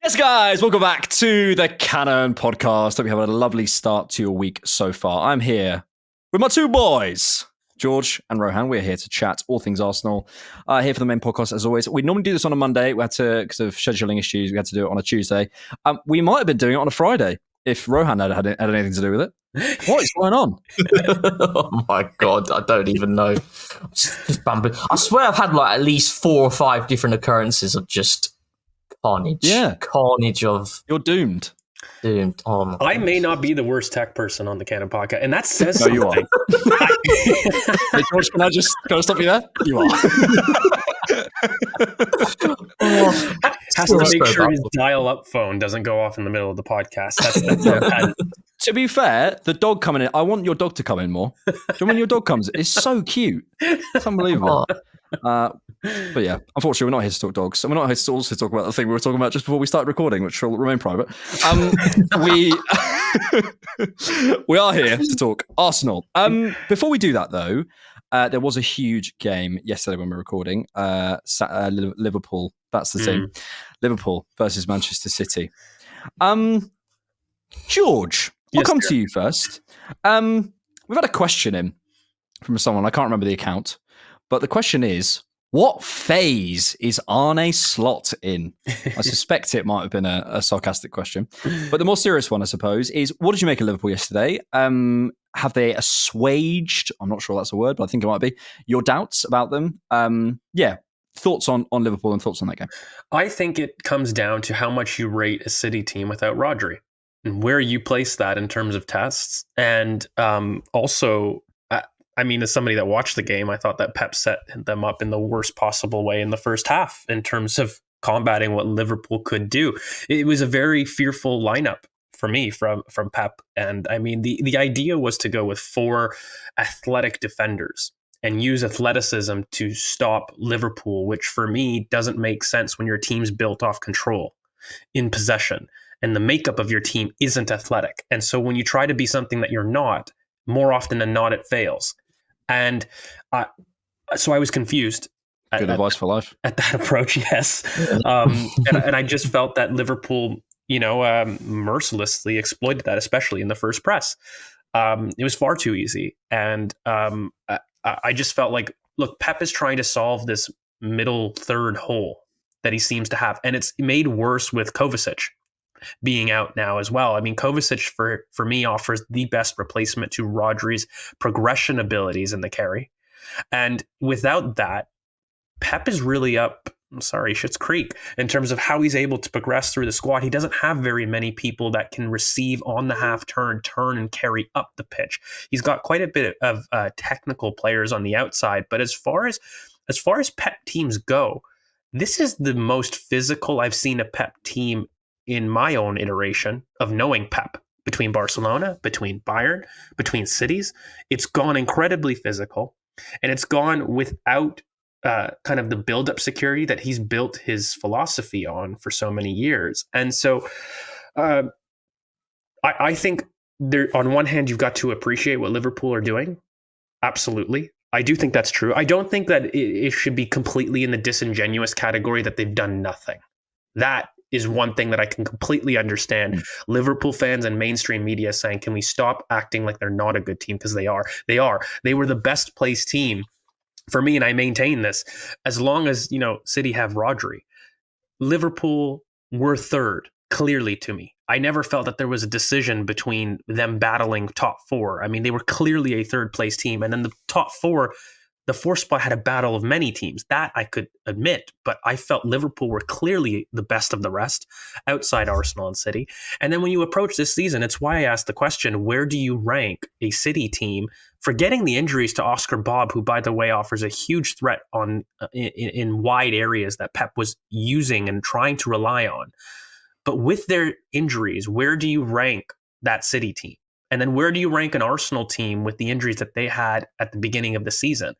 Yes, guys, welcome back to the Cannon Podcast. Hope you have a lovely start to your week so far. I'm here with my two boys, George and Rohan. We're here to chat all things Arsenal. Here for the main podcast, as always. We normally do this on a Monday. We had to, because of scheduling issues, we had to do it on a Tuesday. We might have been doing it on a Friday if Rohan had anything to do with it. What is going on? Oh my God, I don't even know. Just I swear I've had like at least 4 or 5 different occurrences of just carnage. Yeah. Carnage of... You're doomed. Doomed. Oh my I goodness. may not be the worst tech person on the Cannon podcast, and that says No, something. you are. Hey, George, can I stop you there? You are. Has to make sure his dial-up phone doesn't go off in the middle of the podcast. That's To be fair, the dog coming in, I want your dog to come in more. Do you know when your dog comes? It's so cute. It's unbelievable. But yeah, unfortunately, we're not here to talk dogs. And we're not here to also talk about the thing we were talking about just before we started recording, which will remain private. We are here to talk Arsenal. Before we do that, though, there was a huge game yesterday when we were recording. Liverpool, that's the team. Liverpool versus Manchester City. George, I'll come to you first. We've had a question in from someone, I can't remember the account, but the question is, what phase is Arne Slot in? I suspect it might have been a sarcastic question. But the more serious one, I suppose, is what did you make of Liverpool yesterday? Have they assuaged, I'm not sure that's a word, but I think it might be, your doubts about them? Thoughts on Liverpool and thoughts on that game? I think it comes down to how much you rate a City team without Rodri and where you place that in terms of tests. And also... as somebody that watched the game, I thought that Pep set them up in the worst possible way in the first half in terms of combating what Liverpool could do. It was a very fearful lineup for me from Pep. And the idea was to go with 4 athletic defenders and use athleticism to stop Liverpool, which for me doesn't make sense when your team's built off control in possession and the makeup of your team isn't athletic. And so when you try to be something that you're not, more often than not, it fails. And so I was confused. Good advice for life. At that approach, yes. And I just felt that Liverpool, mercilessly exploited that, especially in the first press. It was far too easy. And I just felt like, look, Pep is trying to solve this middle third hole that he seems to have. And it's made worse with Kovacic being out now as well. Kovacic for me offers the best replacement to Rodri's progression abilities in the carry. And without that, Pep is really up, Schitt's Creek in terms of how he's able to progress through the squad. He doesn't have very many people that can receive on the half turn and carry up the pitch. He's got quite a bit of technical players on the outside, but as far as Pep teams go, this is the most physical I've seen a Pep team in my own iteration of knowing Pep, between Barcelona, between Bayern, between cities. It's gone incredibly physical, and it's gone without kind of the build-up security that he's built his philosophy on for so many years. And so I think there, on one hand, you've got to appreciate what Liverpool are doing. Absolutely. I do think that's true. I don't think that it should be completely in the disingenuous category that they've done nothing. That is one thing that I can completely understand. Liverpool fans and mainstream media saying, can we stop acting like they're not a good team? Because they are. They are. They were the best placed team for me, and I maintain this. As long as, City have Rodri, Liverpool were third, clearly to me. I never felt that there was a decision between them battling top 4. They were clearly a third place team. And then the top 4, the 4th spot had a battle of many teams. That I could admit, but I felt Liverpool were clearly the best of the rest outside Arsenal and City. And then when you approach this season, it's why I asked the question, where do you rank a City team, forgetting the injuries to Oscar Bob, who, by the way, offers a huge threat on in wide areas that Pep was using and trying to rely on. But with their injuries, where do you rank that City team? And then where do you rank an Arsenal team with the injuries that they had at the beginning of the season?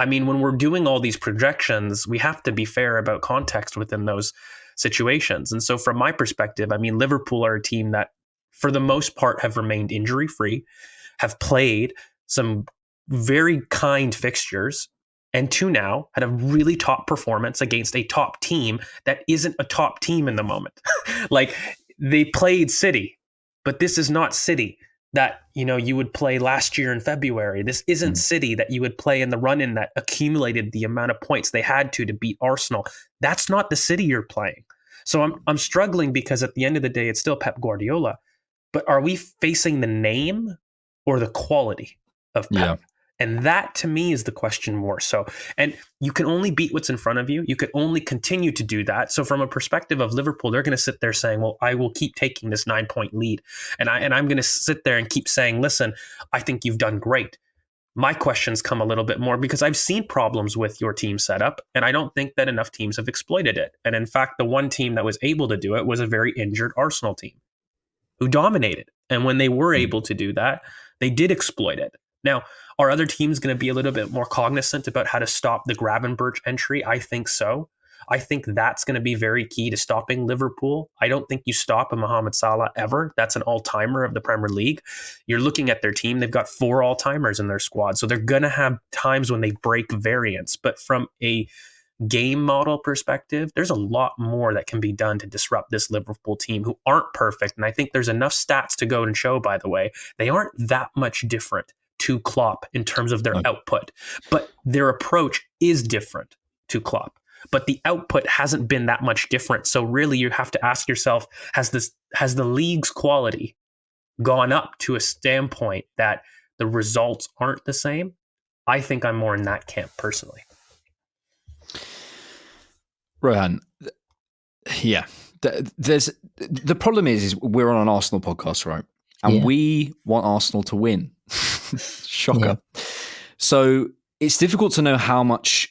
When we're doing all these projections, we have to be fair about context within those situations. And so from my perspective, Liverpool are a team that, for the most part, have remained injury-free, have played some very kind fixtures, and 2-0 had a really top performance against a top team that isn't a top team in the moment. Like, they played City, but this is not City that, you know, you would play last year in February. This isn't City that you would play in the run-in that accumulated the amount of points they had to beat Arsenal. That's not the City you're playing. So I'm struggling, because at the end of the day, it's still Pep Guardiola. But are we facing the name or the quality of Pep? Yeah. And that, to me, is the question more so. And you can only beat what's in front of you. You can only continue to do that. So from a perspective of Liverpool, they're going to sit there saying, well, I will keep taking this 9-point lead. And I'm going to sit there and keep saying, listen, I think you've done great. My questions come a little bit more because I've seen problems with your team setup, and I don't think that enough teams have exploited it. And in fact, the one team that was able to do it was a very injured Arsenal team who dominated. And when they were able to do that, they did exploit it. Now, are other teams going to be a little bit more cognizant about how to stop the Gravenberch entry? I think so. I think that's going to be very key to stopping Liverpool. I don't think you stop a Mohamed Salah ever. That's an all-timer of the Premier League. You're looking at their team. They've got 4 all-timers in their squad. So they're going to have times when they break variance. But from a game model perspective, there's a lot more that can be done to disrupt this Liverpool team, who aren't perfect. And I think there's enough stats to go and show, by the way, they aren't that much different to Klopp in terms of their output. But their approach is different to Klopp. But the output hasn't been that much different. So really, you have to ask yourself, has the league's quality gone up to a standpoint that the results aren't the same? I think I'm more in that camp personally. Rohan, yeah. The problem is we're on an Arsenal podcast, right? And we want Arsenal to win. Shocker. Yeah. So it's difficult to know how much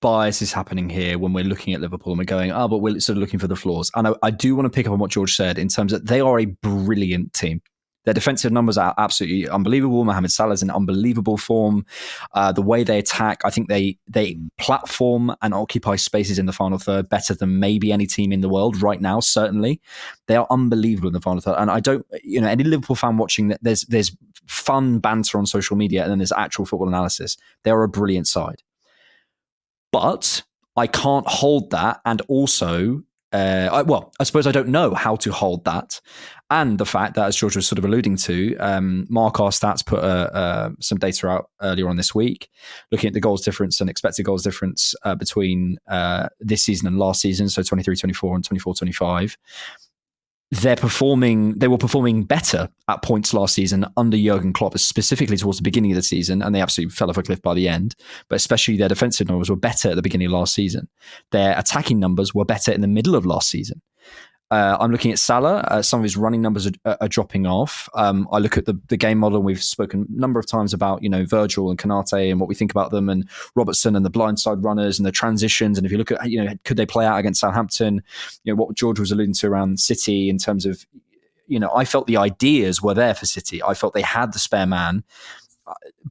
bias is happening here when we're looking at Liverpool and we're going, but we're sort of looking for the flaws. And I do want to pick up on what George said in terms that they are a brilliant team. Their defensive numbers are absolutely unbelievable. Mohamed Salah's in unbelievable form. The way they attack, I think they platform and occupy spaces in the final third better than maybe any team in the world right now, certainly. They are unbelievable in the final third. And I don't, any Liverpool fan watching that, there's fun banter on social media and then there's actual football analysis. They are a brilliant side. But I can't hold that, and also, I suppose I don't know how to hold that, and the fact that, as George was sort of alluding to, Mark R Stats put some data out earlier on this week, looking at the goals difference and expected goals difference between this season and last season, so 23-24 and 24-25. They were performing better at points last season under Jurgen Klopp, specifically towards the beginning of the season, and they absolutely fell off a cliff by the end. But especially their defensive numbers were better at the beginning of last season. Their attacking numbers were better in the middle of last season. I'm looking at Salah. Some of his running numbers are dropping off. I look at the game model, and we've spoken a number of times about Virgil and Konate and what we think about them, and Robertson and the blindside runners and the transitions. And if you look at could they play out against Southampton? What George was alluding to around City in terms of I felt the ideas were there for City. I felt they had the spare man,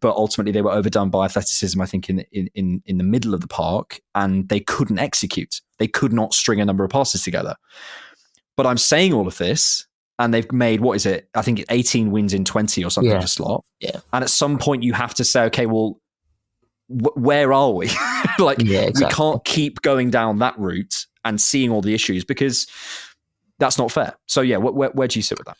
but ultimately they were overdone by athleticism, I think, in the middle of the park, and they couldn't execute. They could not string a number of passes together. But I'm saying all of this, and they've made, what is it? I think 18 wins in 20 or something for Slot. Yeah. And at some point you have to say, okay, well, where are we? We can't keep going down that route and seeing all the issues, because that's not fair. So yeah, where do you sit with that?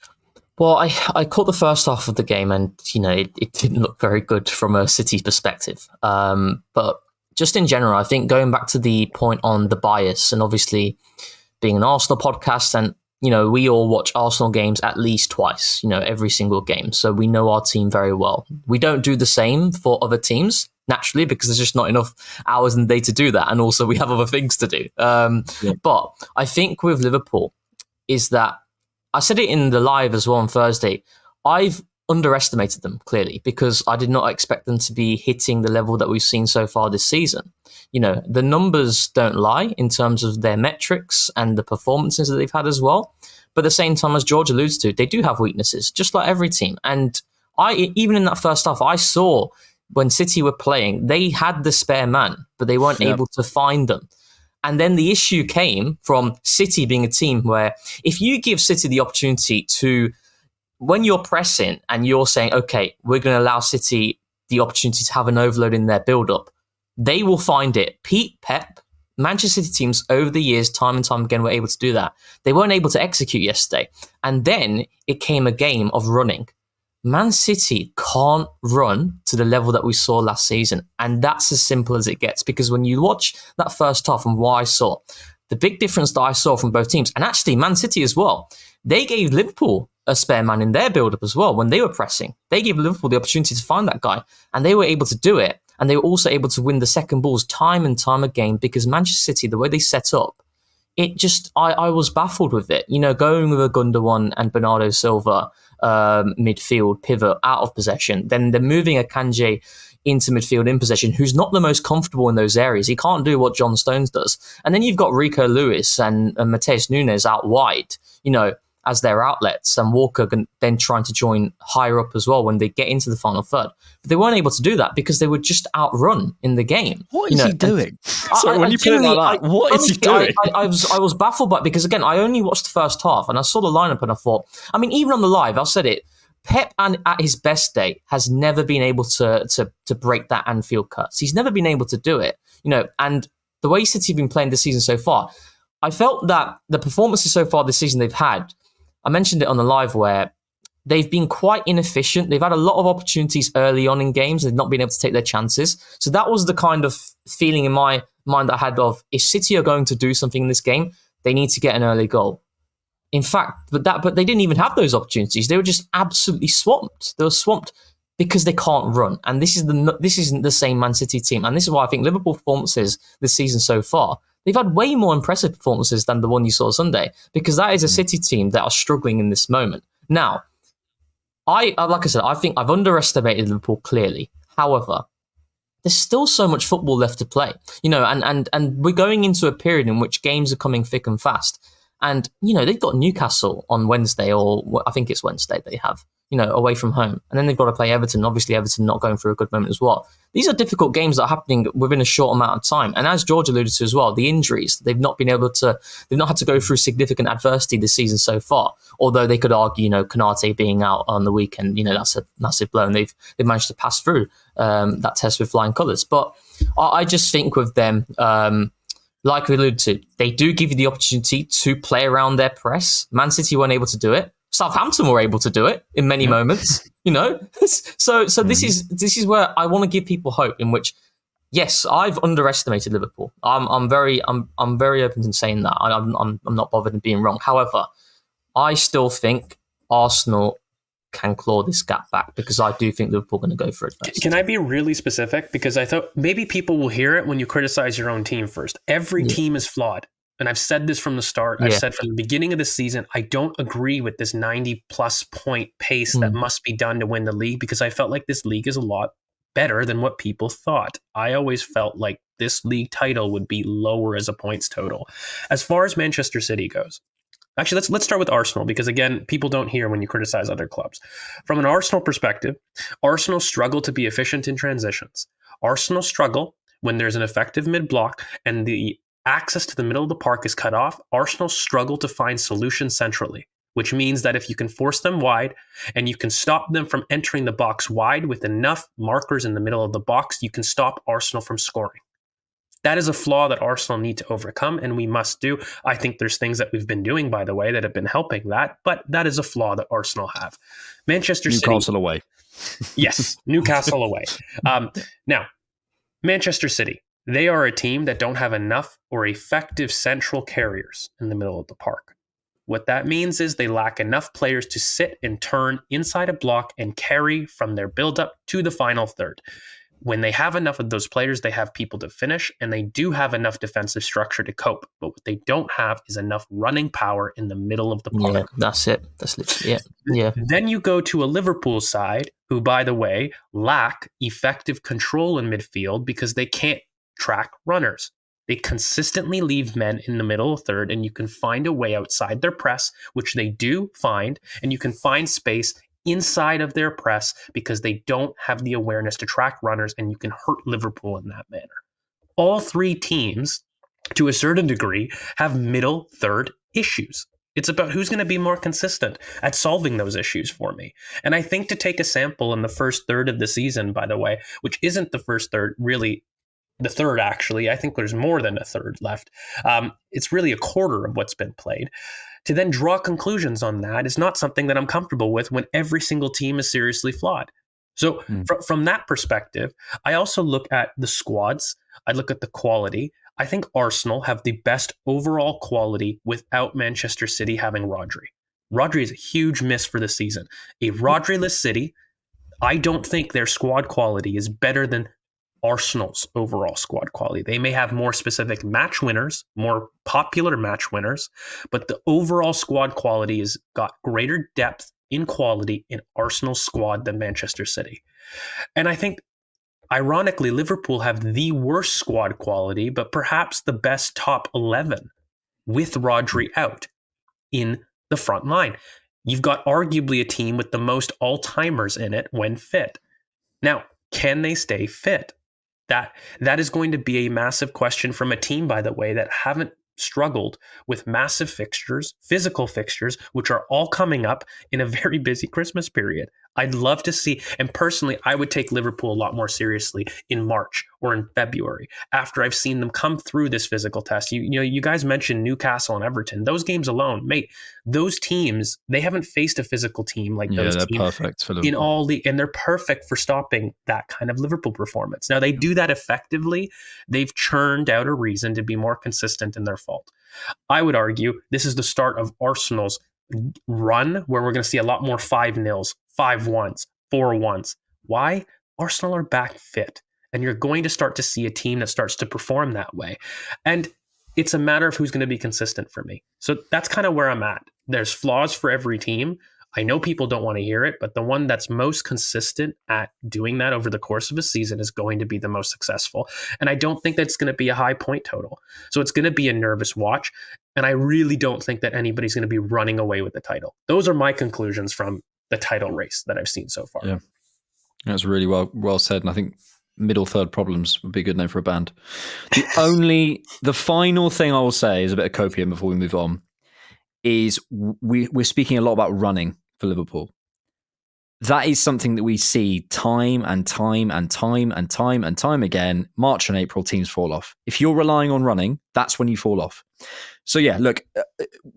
Well, I caught the first half of the game, and it didn't look very good from a City perspective. But just in general, I think going back to the point on the bias, and obviously being an Arsenal podcast, and we all watch Arsenal games at least twice, every single game, so we know our team very well. We don't do the same for other teams, naturally, because there's just not enough hours in the day to do that, and also we have other things to do. But I think with Liverpool is that, I said it in the live as well on Thursday, I've underestimated them, clearly, because I did not expect them to be hitting the level that we've seen so far this season. The numbers don't lie in terms of their metrics and the performances that they've had as well. But at the same time, as George alludes to, they do have weaknesses, just like every team. And even in that first half, I saw when City were playing, they had the spare man, but they weren't able to find them. And then the issue came from City being a team where if you give City the opportunity to, when you're pressing and you're saying, okay, we're going to allow City the opportunity to have an overload in their build-up, They will find it. Pep, Manchester City teams over the years, time and time again, were able to do that. They weren't able to execute yesterday. And then it came a game of running. Man City can't run to the level that we saw last season. And that's as simple as it gets. Because when you watch that first half and what I saw, the big difference that I saw from both teams, and actually Man City as well, they gave Liverpool a spare man in their build-up as well when they were pressing. They gave Liverpool the opportunity to find that guy, and they were able to do it. And they were also able to win the second balls time and time again because Manchester City, the way they set up, it just, I was baffled with it. You know, going with a Gundogan and Bernardo Silva midfield pivot out of possession, then they're moving a Kanji into midfield in possession, who's not the most comfortable in those areas. He can't do what John Stones does. And then you've got Rico Lewis and Mateus Nunes out wide, you know, as their outlets, and Walker then trying to join higher up as well when they get into the final third. But they weren't able to do that because they were just outrun in the game. What is he doing? Sorry, when you put it like that, what is he doing? I was baffled by it because, again, I only watched the first half and I saw the lineup and I thought, I mean, even on the live, I said it, Pep at his best day has never been able to break that Anfield curse. He's never been able to do it, you know, and the way City have been playing this season so far, I felt that the performances so far this season they've had, I mentioned it on the live where they've been quite inefficient. They've had a lot of opportunities early on in games. They've not been able to take their chances. So that was the kind of feeling in my mind that I had of, if City are going to do something in this game, they need to get an early goal. In fact, but they didn't even have those opportunities. They were just absolutely swamped. They were swamped because they can't run. And this isn't the same Man City team. And this is why I think Liverpool performances this season so far, they've had way more impressive performances than the one you saw Sunday, because that is a City team that are struggling in this moment. Now, like I said, I think I've underestimated Liverpool clearly. However, there's still so much football left to play, you know, and we're going into a period in which games are coming thick and fast. And, you know, they've got Newcastle on Wednesday, or I think it's Wednesday they have, you know, away from home. And then they've got to play Everton. Obviously, Everton not going through a good moment as well. These are difficult games that are happening within a short amount of time. And as George alluded to as well, the injuries, they've not had to go through significant adversity this season so far. Although they could argue, you know, Konate being out on the weekend, you know, that's a massive blow. And they've managed to pass through that test with flying colours. But I just think with them, like we alluded to, they do give you the opportunity to play around their press. Man City weren't able to do it. Southampton were able to do it in many moments, you know. So this is where I want to give people hope. In which, yes, I've underestimated Liverpool. I'm very open to saying that. I'm not bothered in being wrong. However, I still think Arsenal can claw this gap back, because I do think Liverpool are going to go for it first. Can I be really specific? Because I thought maybe people will hear it when you criticize your own team first. Every team is flawed. And I've said this from the start. I've said from the beginning of the season, I don't agree with this 90-plus point pace that must be done to win the league, because I felt like this league is a lot better than what people thought. I always felt like this league title would be lower as a points total. As far as Manchester City goes, actually, let's start with Arsenal, because, again, people don't hear when you criticize other clubs. From an Arsenal perspective, Arsenal struggle to be efficient in transitions. Arsenal struggle when there's an effective mid-block and the access to the middle of the park is cut off. Arsenal struggle to find solutions centrally, which means that if you can force them wide and you can stop them from entering the box wide with enough markers in the middle of the box, you can stop Arsenal from scoring. That is a flaw that Arsenal need to overcome, and we must do. I think there's things that we've been doing, by the way, that have been helping that, but that is a flaw that Arsenal have. Manchester City. Newcastle away. Yes, Newcastle away. Now, Manchester City. They are a team that don't have enough or effective central carriers in the middle of the park. What that means is they lack enough players to sit and turn inside a block and carry from their build-up to the final third. When they have enough of those players, they have people to finish, and they do have enough defensive structure to cope. But what they don't have is enough running power in the middle of the park. Yeah, that's it. That's literally it. Yeah. Then you go to a Liverpool side who, by the way, lack effective control in midfield because they can't track runners. They consistently leave men in the middle of third, and you can find a way outside their press, which they do find, and you can find space inside of their press because they don't have the awareness to track runners, and you can hurt Liverpool in that manner. All three teams, to a certain degree, have middle third issues. It's about who's going to be more consistent at solving those issues for me. And I think to take a sample in the first third of the season, by the way, which isn't the first third really the third, actually. I think there's more than a third left. It's really a quarter of what's been played. To then draw conclusions on that is not something that I'm comfortable with when every single team is seriously flawed. So from that perspective, I also look at the squads. I look at the quality. I think Arsenal have the best overall quality without Manchester City having Rodri. Rodri is a huge miss for the season. A Rodri-less City, I don't think their squad quality is better than Arsenal's overall squad quality. They may have more specific match winners, more popular match winners, but the overall squad quality has got greater depth in quality in Arsenal's squad than Manchester City. And I think, ironically, Liverpool have the worst squad quality, but perhaps the best top 11 with Rodri out in the front line. You've got arguably a team with the most all-timers in it when fit. Now, can they stay fit? That is going to be a massive question from a team, by the way, that haven't struggled with massive fixtures, physical fixtures, which are all coming up in a very busy Christmas period. I'd love to see, and personally, I would take Liverpool a lot more seriously in March or in February after I've seen them come through this physical test. You guys mentioned Newcastle and Everton. Those games alone, mate, those teams, they haven't faced a physical team like those teams perfect for Liverpool. In all the, and they're perfect for stopping that kind of Liverpool performance. Now, they do that effectively. They've churned out a reason to be more consistent in their fault. I would argue this is the start of Arsenal's run where we're going to see a lot more 5-0s, 5-1s, 4-1s. Why? Arsenal are back fit. And you're going to start to see a team that starts to perform that way. And it's a matter of who's going to be consistent for me. So that's kind of where I'm at. There's flaws for every team. I know people don't want to hear it, but the one that's most consistent at doing that over the course of a season is going to be the most successful. And I don't think that's going to be a high point total. So it's going to be a nervous watch. And I really don't think that anybody's going to be running away with the title. Those are my conclusions from the title race that I've seen so far. Yeah, that's really well said. And I think Middle Third Problems would be a good name for a band. The final thing I will say is a bit of copium before we move on is we're speaking a lot about running for Liverpool. That is something that we see time and time and time and time and time again. March and April, teams fall off. If you're relying on running, that's when you fall off. So yeah, look,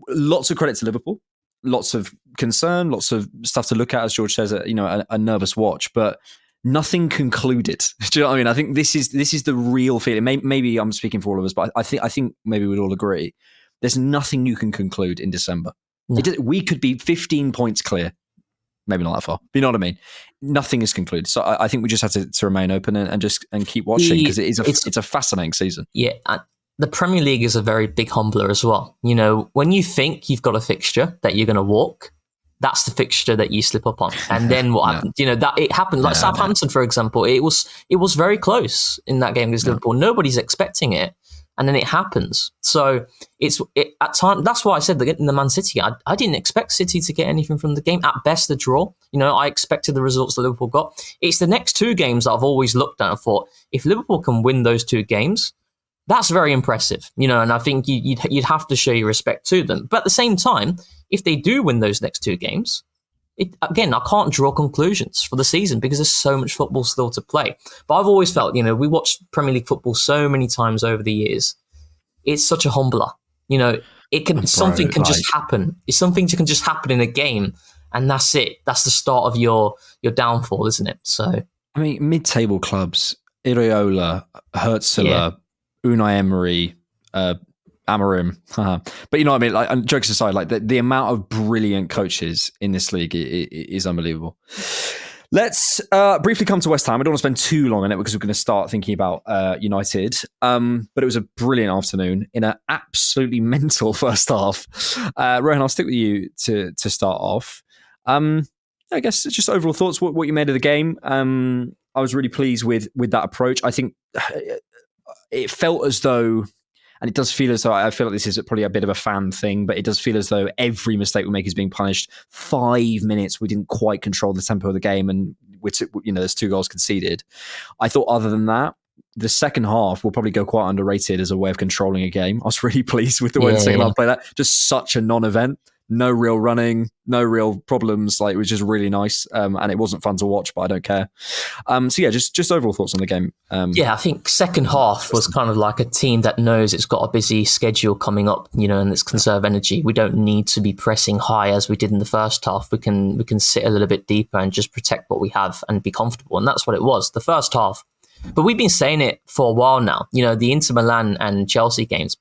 lots of credit to Liverpool. Lots of concern, lots of stuff to look at, as George says, a nervous watch, but nothing concluded. Do you know what I mean? I think this is the real feeling. Maybe I'm speaking for all of us, but I think maybe we'd all agree. There's nothing you can conclude in December. No. We could be 15 points clear. Maybe not that far. You know what I mean? Nothing is concluded. So I think we just have to remain open and keep watching because it's a fascinating season. Yeah. The Premier League is a very big humbler as well. You know, when you think you've got a fixture that you're going to walk, that's the fixture that you slip up on. And then what happened? You know, that it happened. Like Southampton, for example, it was very close in that game against Liverpool. Nobody's expecting it. And then it happens. So at times, that's why I said that in the Man City, I didn't expect City to get anything from the game. At best, a draw. You know, I expected the results that Liverpool got. It's the next two games that I've always looked at and thought, if Liverpool can win those two games, that's very impressive. You know, and I think you'd have to show your respect to them. But at the same time, if they do win those next two games, again, I can't draw conclusions for the season because there's so much football still to play. But I've always felt, you know, we watched Premier League football so many times over the years. It's such a humbler. You know, something can just happen. It's something that can just happen in a game, and that's it. That's the start of your downfall, isn't it? So, I mean, mid-table clubs, Iraola, Hertzler, Unai Emery, Amorim. But you know what I mean? Like, jokes aside, like the amount of brilliant coaches in this league is unbelievable. Let's briefly come to West Ham. I don't want to spend too long on it because we're going to start thinking about United. But it was a brilliant afternoon in an absolutely mental first half. Rohan, I'll stick with you to start off. I guess just overall thoughts, what you made of the game. I was really pleased with that approach. I think it felt as though, and it does feel as though, I feel like this is probably a bit of a fan thing, but it does feel as though every mistake we make is being punished. 5 minutes, we didn't quite control the tempo of the game, and there's 2 goals conceded. I thought other than that, the second half will probably go quite underrated as a way of controlling a game. I was really pleased with the way the second half played out. Just such a non-event. no real running, no real problems. Like, it was just really nice, and it wasn't fun to watch, but I don't care. So yeah, just overall thoughts on the game. Yeah, I think second half was kind of like a team that knows it's got a busy schedule coming up, and it's conserve energy. We don't need to be pressing high as we did in the first half. We can sit a little bit deeper and just protect what we have and be comfortable. And that's what it was, the first half. But we've been saying it for a while now. The Inter Milan and Chelsea games,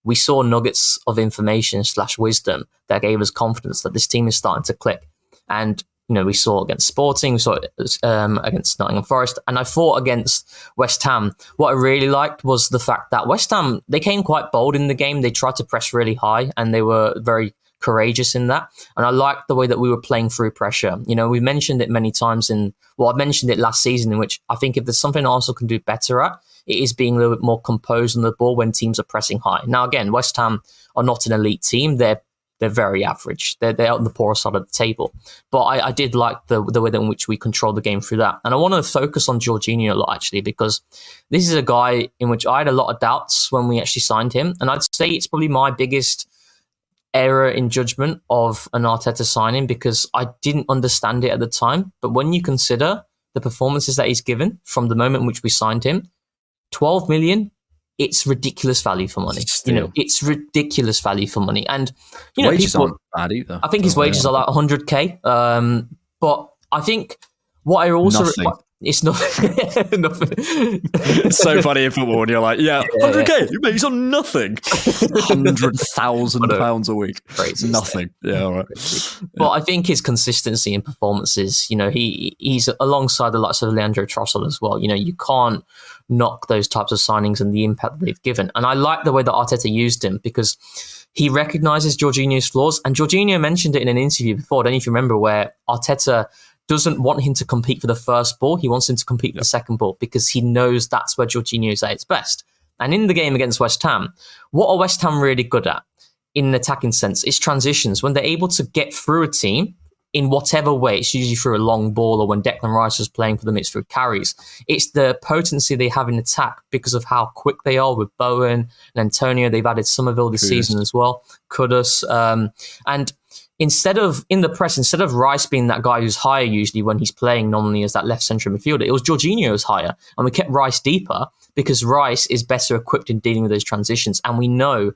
we saw nuggets of information / wisdom that gave us confidence that this team is starting to click. And we saw against Sporting, we saw it against Nottingham Forest, and I thought against West Ham. What I really liked was the fact that West Ham, they came quite bold in the game. They tried to press really high, and they were very courageous in that. And I liked the way that we were playing through pressure. We mentioned it many times I mentioned it last season, in which I think if there's something Arsenal can do better at, it is being a little bit more composed on the ball when teams are pressing high. Now, again, West Ham are not an elite team. They're very average. They're out on the poorer side of the table. But I did like the way in which we controlled the game through that. And I want to focus on Jorginho a lot, actually, because this is a guy in which I had a lot of doubts when we actually signed him. And I'd say it's probably my biggest error in judgment of an Arteta signing, because I didn't understand it at the time. But when you consider the performances that he's given from the moment in which we signed him, 12 million, it's ridiculous value for money. It's ridiculous value for money. And, wages aren't bad either. I think his wages are like 100k. But I think what I also... It's not nothing. It's so funny in football when you're like, 100k, you make he's on nothing. £100,000 a week. Crazy nothing. Yeah, all right. But I think his consistency in performances, he's alongside the likes of Leandro Trossard as well. You can't knock those types of signings and the impact that they've given. And I like the way that Arteta used him, because he recognises Jorginho's flaws. And Jorginho mentioned it in an interview before, I don't know if you remember, where Arteta doesn't want him to compete for the first ball. He wants him to compete for the second ball, because he knows that's where Jorginho is at its best. And in the game against West Ham, what are West Ham really good at in an attacking sense? It's transitions. When they're able to get through a team in whatever way, it's usually through a long ball, or when Declan Rice is playing for them, it's through carries. It's the potency they have in attack because of how quick they are with Bowen and Antonio. They've added Somerville this season as well, Kudus. And instead of Rice being that guy who's higher usually when he's playing nominally as that left central midfielder, it was Jorginho who's higher. And we kept Rice deeper because Rice is better equipped in dealing with those transitions. And we know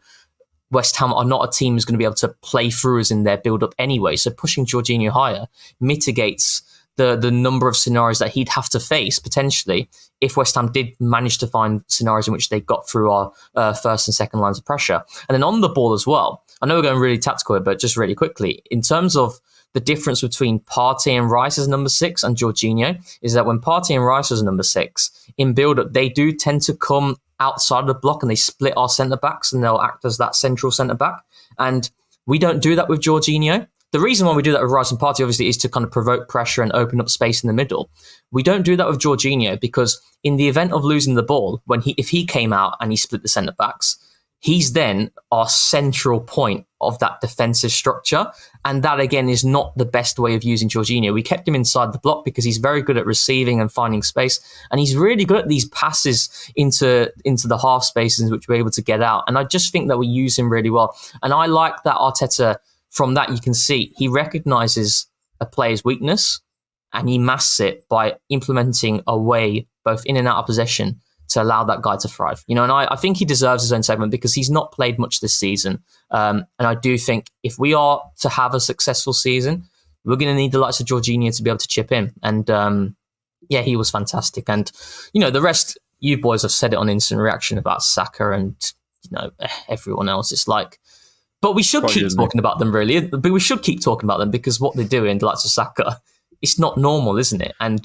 West Ham are not a team who's going to be able to play through us in their build-up anyway. So pushing Jorginho higher mitigates the number of scenarios that he'd have to face potentially if West Ham did manage to find scenarios in which they got through our first and second lines of pressure. And then on the ball as well, I know we're going really tactical, but just really quickly, in terms of the difference between Partey and Rice as number 6 and Jorginho, is that when Partey and Rice as number 6, in build-up, they do tend to come outside of the block and they split our centre-backs and they'll act as that central centre-back. And we don't do that with Jorginho. The reason why we do that with Rice and Partey, obviously, is to kind of provoke pressure and open up space in the middle. We don't do that with Jorginho because in the event of losing the ball, if he came out and he split the centre-backs, he's then our central point of that defensive structure. And that, again, is not the best way of using Jorginho. We kept him inside the block because he's very good at receiving and finding space. And he's really good at these passes into the half spaces in which we're able to get out. And I just think that we use him really well. And I like that Arteta, from that you can see, he recognises a player's weakness and he masks it by implementing a way, both in and out of possession, to allow that guy to thrive. And I think he deserves his own segment because he's not played much this season. And I do think if we are to have a successful season, we're going to need the likes of Jorginho to be able to chip in. And he was fantastic. And, the rest, you boys have said it on Instant Reaction about Saka and, everyone else. It's like, but we should keep talking about them, really. But we should keep talking about them because what they do in the likes of Saka, it's not normal, isn't it? And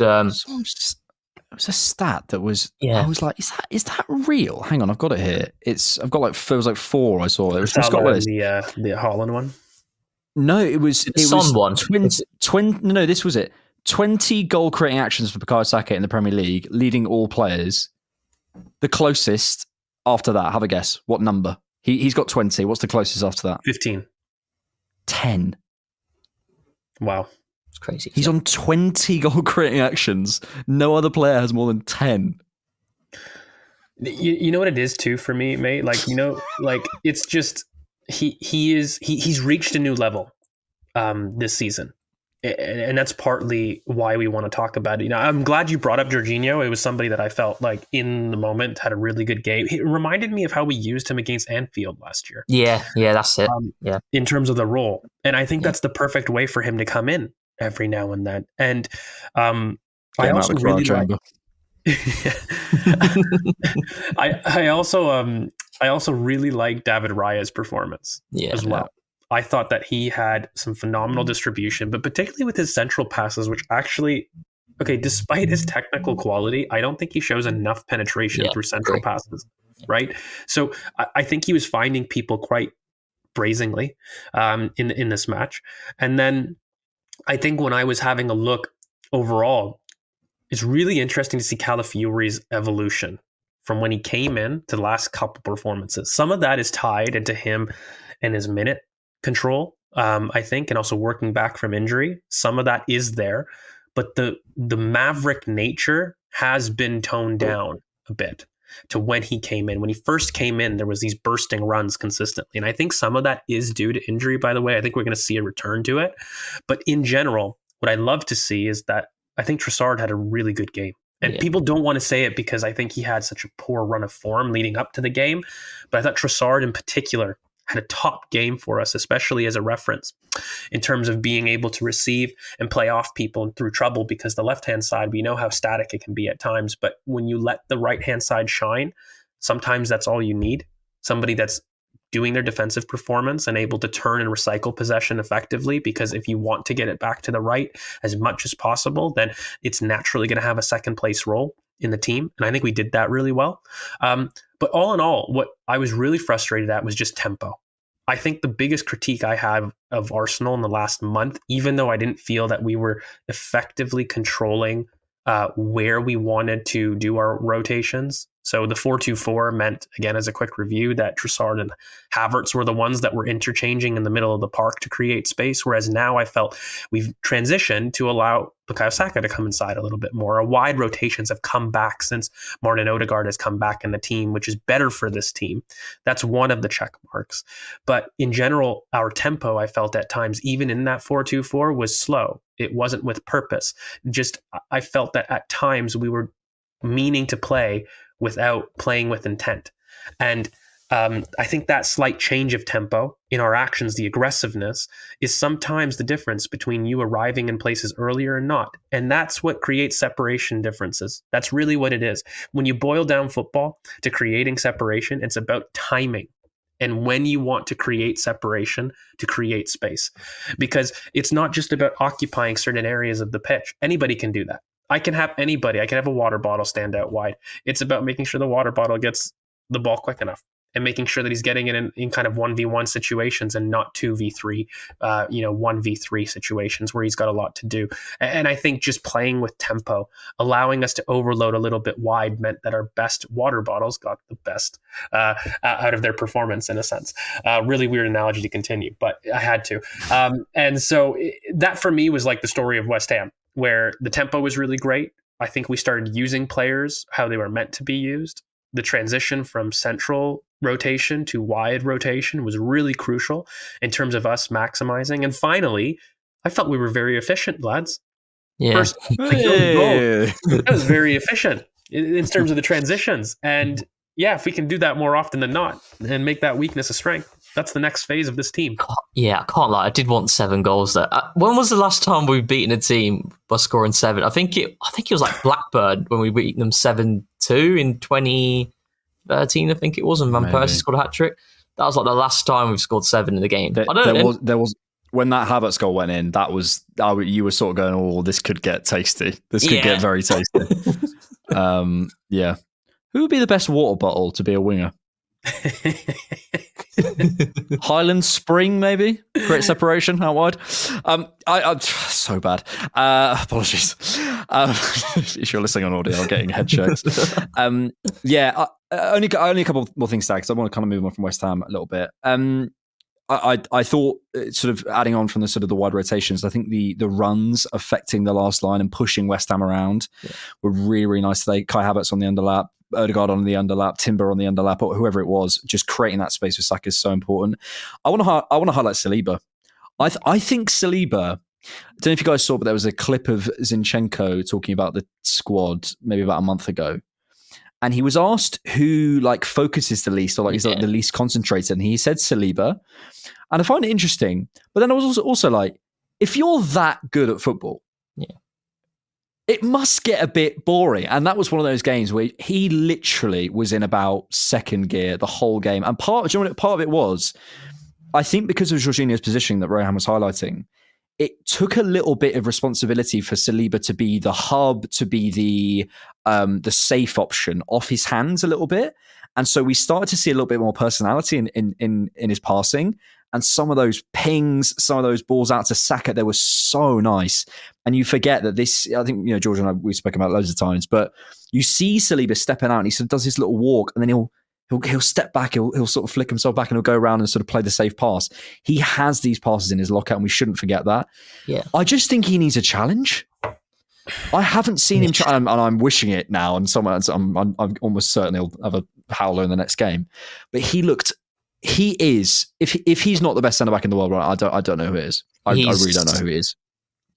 it was a stat that was, I was like, is that real? Hang on, I've got it here. It was like 4 I saw. It was from Scott Willis. The Haaland one? No, it was Son one. No, this was it. 20 goal creating actions for Bukayo Saka in the Premier League, leading all players. The closest after that, have a guess. What number? He's got 20. What's the closest after that? 15. 10. Wow. It's crazy. He's on 20 goal creating actions. No other player has more than 10. You know what it is too for me, mate? Like, it's just he's reached a new level this season. And that's partly why we want to talk about it. You know, I'm glad you brought up Jorginho. It was somebody that I felt like in the moment had a really good game. It reminded me of how we used him against Anfield last year. Yeah, that's it. In terms of the role. And I think that's the perfect way for him to come in every now and then. And I also really like I also really like David Raya's performance as well. Yeah. I thought that he had some phenomenal distribution, but particularly with his central passes, which actually, despite his technical quality, I don't think he shows enough penetration through central passes, right? So I think he was finding people quite brazenly in this match. And then I think when I was having a look overall, it's really interesting to see Calafiori's evolution from when he came in to the last couple performances. Some of that is tied into him and his minute control, I think, and also working back from injury. Some of that is there, but the maverick nature has been toned down a bit to when he came in. When he first came in, there was these bursting runs consistently, and I think some of that is due to injury, by the way. I think we're going to see a return to it. But in general, what I love to see is that I think Trossard had a really good game. And people don't want to say it because I think he had such a poor run of form leading up to the game. But I thought Trossard in particular had a top game for us, especially as a reference in terms of being able to receive and play off people through trouble, because the left-hand side, we know how static it can be at times. But when you let the right-hand side shine, sometimes that's all you need. Somebody that's doing their defensive performance and able to turn and recycle possession effectively, because if you want to get it back to the right as much as possible, then it's naturally going to have a second place role in the team. And I think we did that really well. But all in all, what I was really frustrated at was just tempo. I think the biggest critique I have of Arsenal in the last month, even though I didn't feel that we were effectively controlling where we wanted to do our rotations. So the 4-2-4 meant, again, as a quick review, that Trossard and Havertz were the ones that were interchanging in the middle of the park to create space. Whereas now I felt we've transitioned to allow Bukayo Saka to come inside a little bit more. Our wide rotations have come back since Martin Odegaard has come back in the team, which is better for this team. That's one of the check marks. But in general, our tempo, I felt at times, even in that 4-2-4, was slow. It wasn't with purpose. Just, I felt that at times we were meaning to play without playing with intent. And I think that slight change of tempo in our actions, the aggressiveness, is sometimes the difference between you arriving in places earlier and not. And that's what creates separation differences. That's really what it is. When you boil down football to creating separation, it's about timing. And when you want to create separation, to create space. Because it's not just about occupying certain areas of the pitch. Anybody can do that. I can have a water bottle stand out wide. It's about making sure the water bottle gets the ball quick enough and making sure that he's getting it in kind of 1v1 situations and not 2v3, 1v3 situations where he's got a lot to do. And I think just playing with tempo, allowing us to overload a little bit wide, meant that our best water bottles got the best out of their performance, in a sense. Really weird analogy to continue, but I had to. And so that for me was like the story of West Ham, where the tempo was really great. I think we started using players how they were meant to be used. The transition from central rotation to wide rotation was really crucial in terms of us maximizing. And finally, I felt we were very efficient, lads. Yeah. First, that was very efficient in terms of the transitions. And yeah, if we can do that more often than not and make that weakness a strength, that's the next phase of this team. Yeah, I can't lie. I did want 7 goals there. When was the last time we've beaten a team by scoring 7? I think it was like Blackburn when we beat them 7-2 in 2013. I think it was, and Van Persie scored a hat trick. That was like the last time we've scored 7 in the game. There was when that Havertz goal went in. That was you were sort of going, "Oh, this could get tasty. This could get very tasty." Yeah. Who would be the best water bottle to be a winger? Highland Spring, maybe? Great separation out wide. I'm so bad. Apologies. If you're listening on audio, I'm getting head shakes. Only a couple more things to add, because I want to kind of move on from West Ham a little bit. I thought, sort of adding on from the sort of the wide rotations, I think the runs affecting the last line and pushing West Ham around were really, really nice today. Kai Havertz on the underlap, Odegaard on the underlap, Timber on the underlap, or whoever it was, just creating that space for Saka is so important. I want to highlight Saliba. I think Saliba. I don't know if you guys saw, but there was a clip of Zinchenko talking about the squad maybe about a month ago. And he was asked who like focuses the least or like is like the least concentrated. And he said Saliba. And I find it interesting. But then I was also like, if you're that good at football, it must get a bit boring. And that was one of those games where he literally was in about second gear the whole game. And part of it was, I think because of Jorginho's positioning that Rohan was highlighting, it took a little bit of responsibility for Saliba to be the hub, to be the safe option off his hands a little bit. And so we started to see a little bit more personality in his passing. And some of those pings, some of those balls out to Saka, they were so nice. And you forget that this, I think, George and I, we've spoken about it loads of times, but you see Saliba stepping out and he sort of does his little walk and then he'll step back, he'll sort of flick himself back and he'll go around and sort of play the safe pass. He has these passes in his lockout and we shouldn't forget that. Yeah. I just think he needs a challenge. I haven't seen him try, and I'm wishing it now, and I'm almost certain he'll have a howler in the next game. But he is, if he's not the best centre-back in the world, right, I don't know who it is. I really don't know who he is.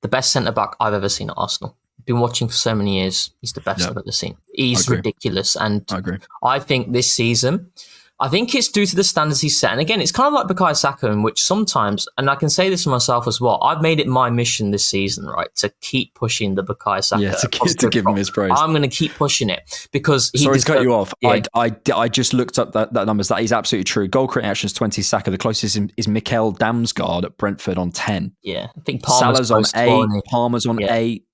The best centre-back I've ever seen at Arsenal. Been watching for so many years. He's the best I've ever seen. He's ridiculous. And I agree. I think this season, I think it's due to the standards he's set. And again, it's kind of like Bukayo Saka, in which sometimes, and I can say this for myself as well, I've made it my mission this season, right, to keep pushing the Bukayo Saka. Yeah, to give him his praise. I'm going to keep pushing it because Sorry to cut you off. Yeah. I just looked up that numbers. That is absolutely true. Goal creating actions 20 Saka. The closest is Mikel Damsgaard at Brentford on 10. Yeah, I think Palmer's on 8. Palmer's on 8.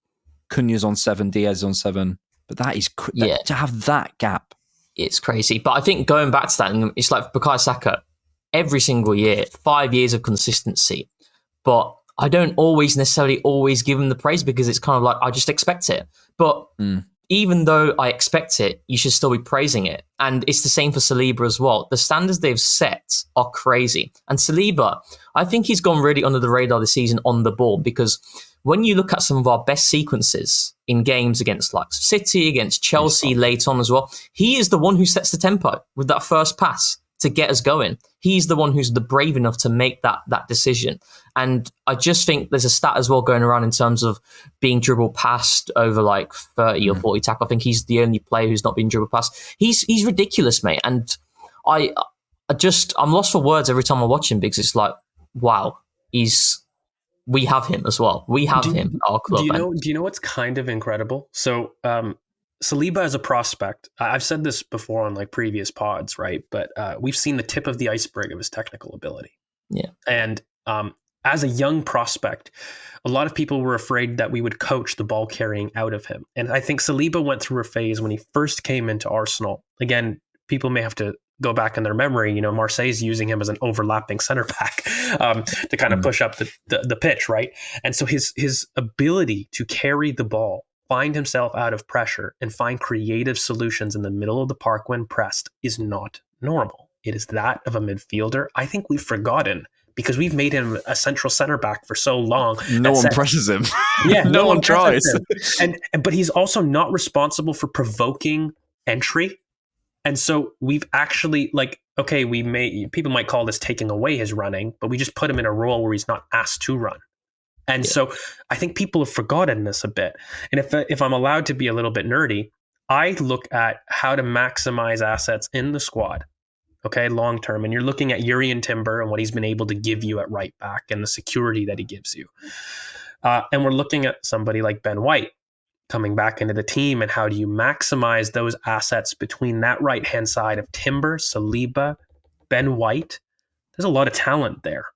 Cunha's on 7. Diaz on 7. But that is to have that gap. It's crazy. But I think going back to that, it's like Bukayo Saka, every single year, 5 years of consistency. But I don't necessarily always give him the praise because it's kind of like, I just expect it. But even though I expect it, you should still be praising it. And it's the same for Saliba as well. The standards they've set are crazy. And Saliba, I think he's gone really under the radar this season on the ball because when you look at some of our best sequences in games against like City, against Chelsea late on as well, he is the one who sets the tempo with that first pass to get us going. He's the one who's the brave enough to make that decision. And I just think there's a stat as well going around in terms of being dribbled past over like 30 or 40 tackle. I think he's the only player who's not been dribbled past. He's ridiculous, mate. And I'm lost for words every time I watch him because it's like, wow, we have him as well. We have him at our club. Do you know what's kind of incredible? So Saliba as a prospect, I've said this before on like previous pods, right? But we've seen the tip of the iceberg of his technical ability. Yeah. And as a young prospect, a lot of people were afraid that we would coach the ball carrying out of him. And I think Saliba went through a phase when he first came into Arsenal. Again, people may have to go back in their memory. Marseille's using him as an overlapping center back to kind of push up the pitch, right? And so his ability to carry the ball, find himself out of pressure, and find creative solutions in the middle of the park when pressed is not normal. It is that of a midfielder. I think we've forgotten because we've made him a central center back for so long. No one presses him. Yeah, no one tries. But he's also not responsible for provoking entry. And so we've actually people might call this taking away his running, but we just put him in a role where he's not asked to run. And so I think people have forgotten this a bit. And if I'm allowed to be a little bit nerdy, I look at how to maximize assets in the squad, okay, long term. And you're looking at Yuri Timber and what he's been able to give you at right back and the security that he gives you. And we're looking at somebody like Ben White coming back into the team, and how do you maximize those assets between that right-hand side of Timber, Saliba, Ben White? There's a lot of talent there.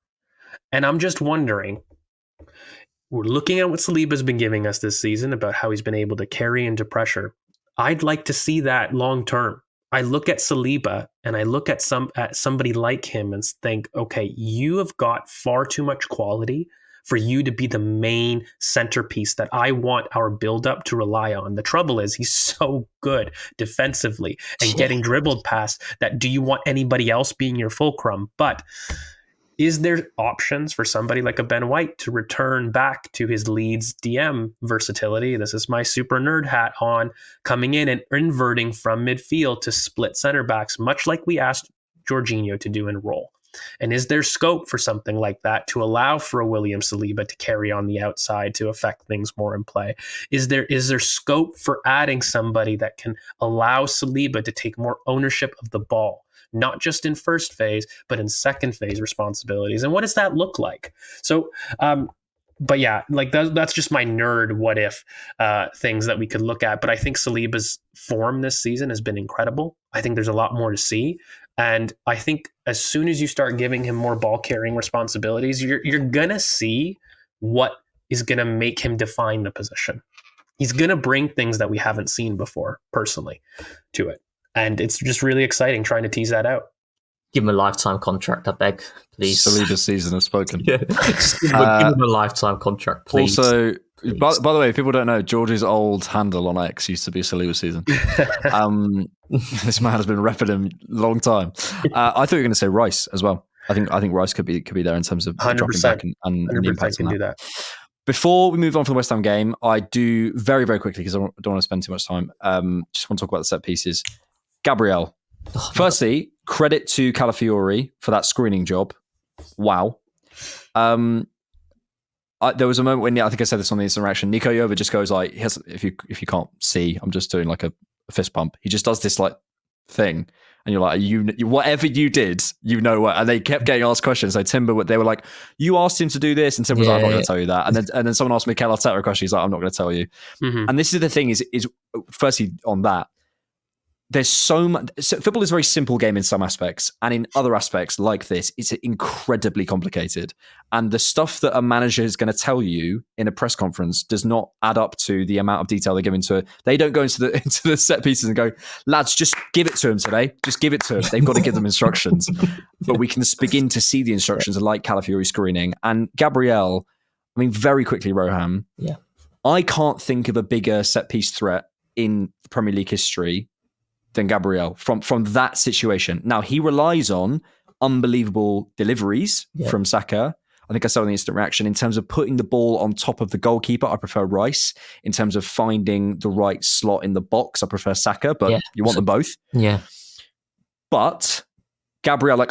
And I'm just wondering, we're looking at what Saliba's been giving us this season about how he's been able to carry into pressure. I'd like to see that long term. I look at Saliba and I look at somebody like him and think, okay, you have got far too much quality for you to be the main centerpiece that I want our build-up to rely on. The trouble is he's so good defensively and getting dribbled past that do you want anybody else being your fulcrum? But is there options for somebody like a Ben White to return back to his Leeds DM versatility? This is my super nerd hat on, coming in and inverting from midfield to split center backs, much like we asked Jorginho to do in role. And is there scope for something like that to allow for a William Saliba to carry on the outside to affect things more in play? Is there scope for adding somebody that can allow Saliba to take more ownership of the ball, not just in first phase, but in second phase responsibilities? And what does that look like? So, but yeah, like that's just my nerd what if things that we could look at. But I think Saliba's form this season has been incredible. I think there's a lot more to see. And I think as soon as you start giving him more ball carrying responsibilities, you're going to see what is going to make him define the position. He's going to bring things that we haven't seen before, personally, to it. And it's just really exciting trying to tease that out. Give him a lifetime contract, I beg, please. Saliba's season has spoken. Yeah. Give him a lifetime contract, please. Also, by the way, if people don't know, George's old handle on X used to be Saliba season. This man has been repping him a long time. I thought you were going to say Rice as well. I think Rice could be there in terms of 100%, dropping back and the impact can on do that. Before we move on from the West Ham game, I do very, very quickly, because I don't want to spend too much time, just want to talk about the set pieces. Gabriel. Firstly, credit to Calafiori for that screening job. Wow. There was a moment when I think I said this on the instant reaction. Nico Yova just goes like, if you can't see, I'm just doing like a fist pump. He just does this like thing, and you're like, you whatever you did, you know what? And they kept getting asked questions. So Timber, they were like, you asked him to do this, and Timber was like, I'm not going to tell you that. And then someone asked Mikel Arteta a question. He's like, I'm not going to tell you. Mm-hmm. And this is the thing: is firstly on that. There's so much. Football is a very simple game in some aspects, and in other aspects, like this, it's incredibly complicated. And the stuff that a manager is going to tell you in a press conference does not add up to the amount of detail they give into it. They don't go into the set pieces and go, lads, just give it to him today. Just give it to him. They've got to give them instructions. But we can begin to see the instructions like Calafiori screening. And Gabriel, I mean, very quickly, Roham. Yeah. I can't think of a bigger set piece threat in Premier League history than Gabriel from that situation. Now, he relies on unbelievable deliveries from Saka. I think I said on the instant reaction, in terms of putting the ball on top of the goalkeeper, I prefer Rice. In terms of finding the right slot in the box, I prefer Saka, but you want them both. Yeah. But Gabriel,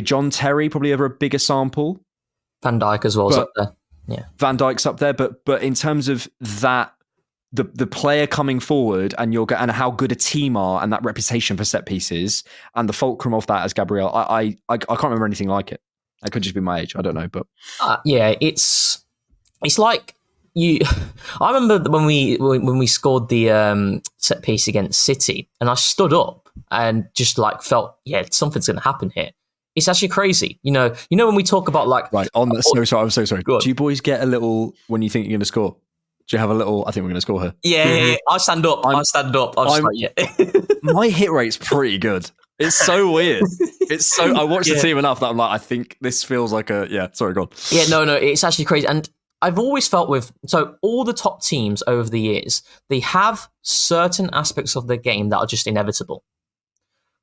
John Terry, probably over a bigger sample. Van Dijk as well is up there. Yeah. Van Dijk's up there, but in terms of that, the player coming forward and and how good a team are and that reputation for set pieces and the fulcrum of that as Gabriel, I can't remember anything like it. That could just be my age. I don't know, but it's like you. I remember when we scored the set piece against City, and I stood up and just like felt something's going to happen here. It's actually crazy, you know when we talk about like right on that. I'm so sorry. Do you boys get a little when you think you're going to score? Do you have a little, I think we're going to score her? Yeah. I stand up. I stand up. My hit rate's pretty good. It's so weird. I watch the team enough that I'm like, I think this feels like sorry, go on. Yeah, no, it's actually crazy. And I've always felt so all the top teams over the years, they have certain aspects of their game that are just inevitable.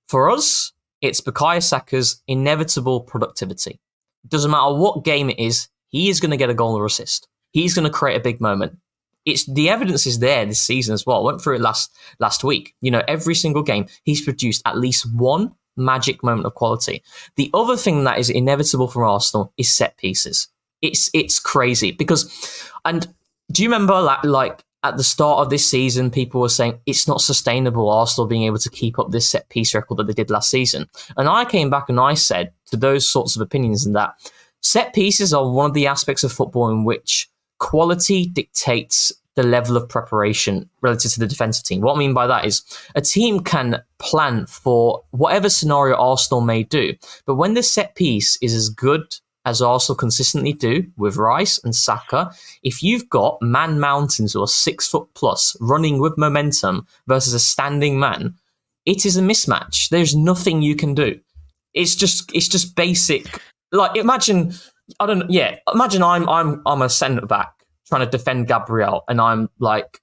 For us, it's Bukayo Saka's inevitable productivity. Doesn't matter what game it is, he is going to get a goal or assist. He's going to create a big moment. The evidence is there this season as well. I went through it last week. Every single game, he's produced at least one magic moment of quality. The other thing that is inevitable for Arsenal is set pieces. It's crazy and do you remember like at the start of this season, people were saying it's not sustainable, Arsenal being able to keep up this set piece record that they did last season. And I came back and I said to those sorts of opinions and that set pieces are one of the aspects of football in which quality dictates the level of preparation relative to the defensive team. What I mean by that is a team can plan for whatever scenario Arsenal may do, but when the set piece is as good as Arsenal consistently do with Rice and Saka, if you've got man mountains or 6 foot plus running with momentum versus a standing man, it is a mismatch. There's nothing you can do. It's just basic. Like imagine I'm a centre back trying to defend Gabriel, and I'm like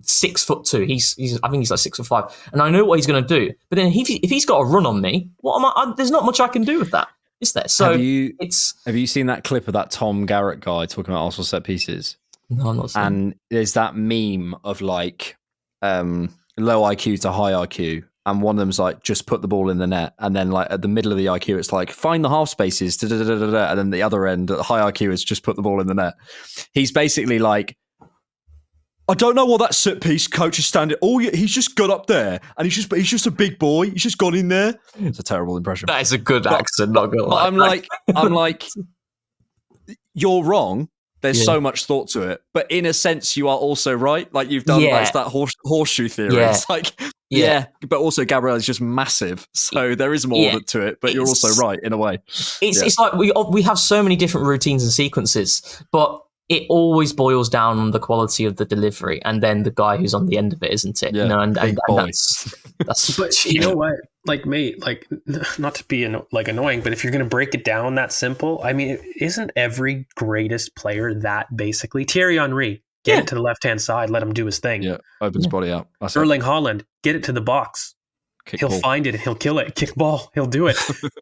6'2". I think he's like 6'5", and I know what he's going to do. But then if he's got a run on me, there's not much I can do with that. Is there? So have you seen that clip of that Tom Garrett guy talking about Arsenal set pieces? No, I'm not seeing. And there's that meme of like low IQ to high IQ. And one of them's like, just put the ball in the net. And then like at the middle of the IQ, it's like, find the half spaces. And then the other end, at high IQ, is just put the ball in the net. He's basically like, I don't know what that set piece coach is standing. Oh, yeah, he's just got up there, and he's just a big boy. He's just gone in there. It's a terrible impression. That is a good accent. Not gonna lie. I'm like, you're wrong. There's so much thought to it, but in a sense, you are also right. Like you've done like, that horseshoe theory. Yeah. It's like, but also Gabriel is just massive, so there is more to it. But you're also right in a way. It's like we have so many different routines and sequences, but it always boils down on the quality of the delivery, and then the guy who's on the end of it, isn't it? Yeah. You know, and that's. But you know what? Like, mate, like, not to be annoying, but if you're going to break it down that simple, I mean, isn't every greatest player that basically? Thierry Henry, get it to the left-hand side, let him do his thing. Yeah, opens body out. Erling Haaland, get it to the box. He'll find it and he'll kill it. Kick ball, he'll do it.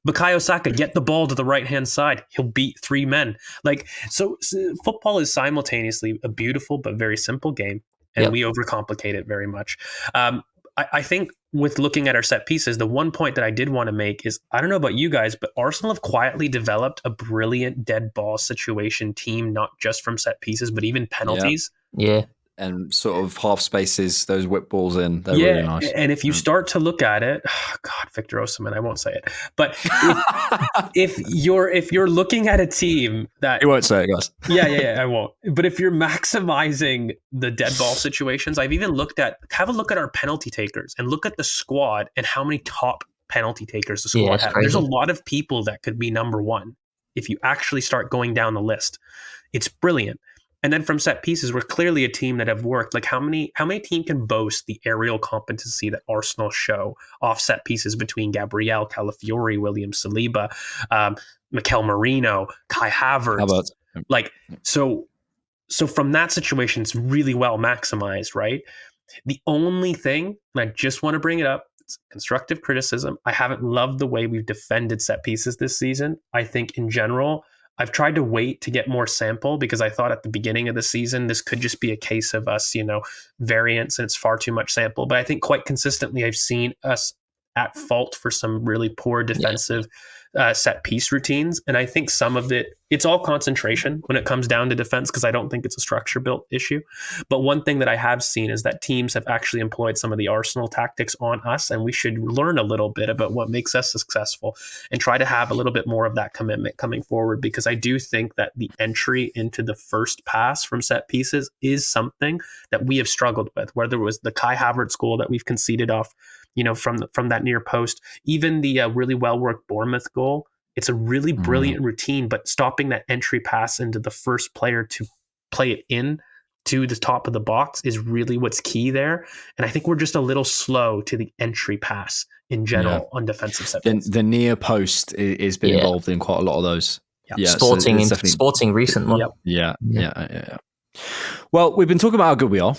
Bukayo Saka, get the ball to the right-hand side. He'll beat 3 men. Like, so football is simultaneously a beautiful but very simple game, and we overcomplicate it very much. I think with looking at our set pieces, the one point that I did want to make is, I don't know about you guys, but Arsenal have quietly developed a brilliant dead ball situation team, not just from set pieces, but even penalties. Yeah. And sort of half spaces, those whip balls in, they're really nice. And if you start to look at it, God, Victor Osimhen, I won't say it, but if you're looking at a team that you won't say it, guys. Yeah, I won't. But if you're maximizing the dead ball situations, have a look at our penalty takers and look at the squad and how many top penalty takers the squad has. There's a lot of people that could be number one if you actually start going down the list. It's brilliant. And then from set pieces, we're clearly a team that have worked. Like how many team can boast the aerial competency that Arsenal show off set pieces between Gabriel, Calafiori, William Saliba, Mikel Merino, Kai Havertz. Like so from that situation, it's really well maximized, right? The only thing, and I just want to bring it up, it's constructive criticism. I haven't loved the way we've defended set pieces this season. I think in general, I've tried to wait to get more sample because I thought at the beginning of the season, this could just be a case of us, variance, and it's far too much sample. But I think quite consistently, I've seen us at fault for some really poor defensive set piece routines. And I think some of it's all concentration when it comes down to defense, because I don't think it's a structure built issue. But one thing that I have seen is that teams have actually employed some of the Arsenal tactics on us, and we should learn a little bit about what makes us successful and try to have a little bit more of that commitment coming forward, because I do think that the entry into the first pass from set pieces is something that we have struggled with, whether it was the Kai Havertz goal that we've conceded off from that near post, even the really well-worked Bournemouth goal. It's a really brilliant routine, but stopping that entry pass into the first player to play it in to the top of the box is really what's key there. And I think we're just a little slow to the entry pass in general on defensive set pieces. The near post is been involved in quite a lot of those. Yeah, Sporting recent one. Yeah. Well, we've been talking about how good we are,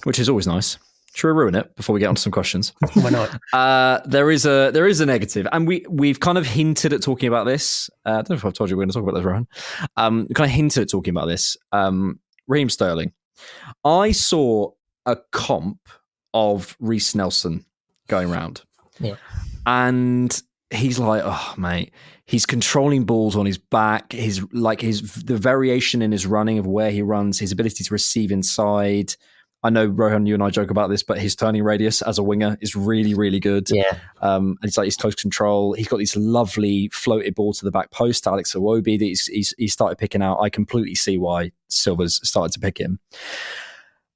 which is always nice. Should we ruin it before we get on to some questions? Why not? There is a negative, and we've kind of hinted at talking about this. I don't know if I've told you we're going to talk about this, Rohan. We kind of hinted at talking about this. Raheem Sterling. I saw a comp of Reece Nelson going around, and he's like, oh mate, he's controlling balls on his back. The variation in his running of where he runs, his ability to receive inside. I know, Rohan, you and I joke about this, but his turning radius as a winger is really, really good. Yeah. And it's like his close control. He's got these lovely floated ball to the back post, Alex Iwobi, that he started picking out. I completely see why Silva's started to pick him.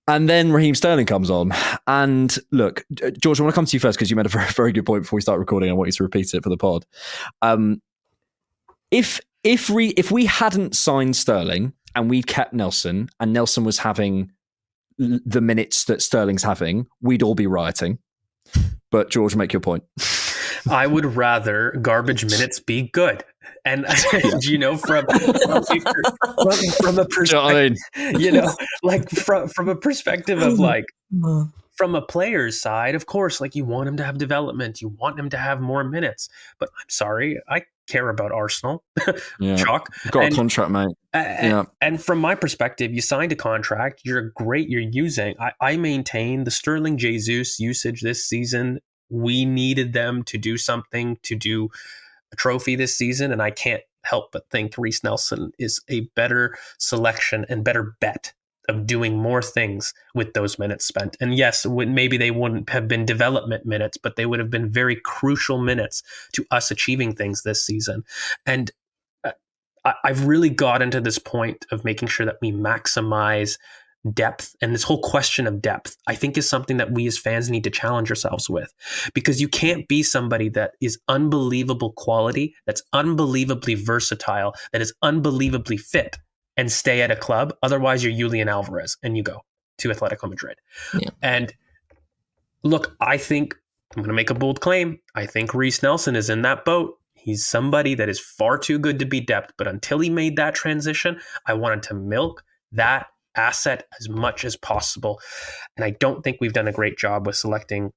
And then Raheem Sterling comes on. And look, George, I want to come to you first because you made a very, very good point before we start recording. I want you to repeat it for the pod. If we hadn't signed Sterling and we kept Nelson, and Nelson was having the minutes that Sterling's having, we'd all be rioting. But George, make your point. I would rather garbage minutes be good. And from a perspective, from a perspective of like, from a player's side, of course, like you want him to have development, you want him to have more minutes. But I'm sorry, care about Arsenal. Yeah. Chalk. You've got a contract, mate. And from my perspective, you signed a contract. You're great. You're using. I maintain the Sterling Jesus usage this season. We needed them to do something, to do a trophy this season, and I can't help but think Reece Nelson is a better selection and better bet of doing more things with those minutes spent. And yes, maybe they wouldn't have been development minutes, but they would have been very crucial minutes to us achieving things this season. And I've really got into this point of making sure that we maximize depth. And this whole question of depth, I think, is something that we as fans need to challenge ourselves with, because you can't be somebody that is unbelievable quality, that's unbelievably versatile, that is unbelievably fit, and stay at a club. Otherwise, you're Julian Alvarez and you go to Atletico Madrid. Yeah. And look, I think I'm going to make a bold claim. I think Reece Nelson is in that boat. He's somebody that is far too good to be depth. But until he made that transition, I wanted to milk that asset as much as possible. And I don't think we've done a great job with selecting,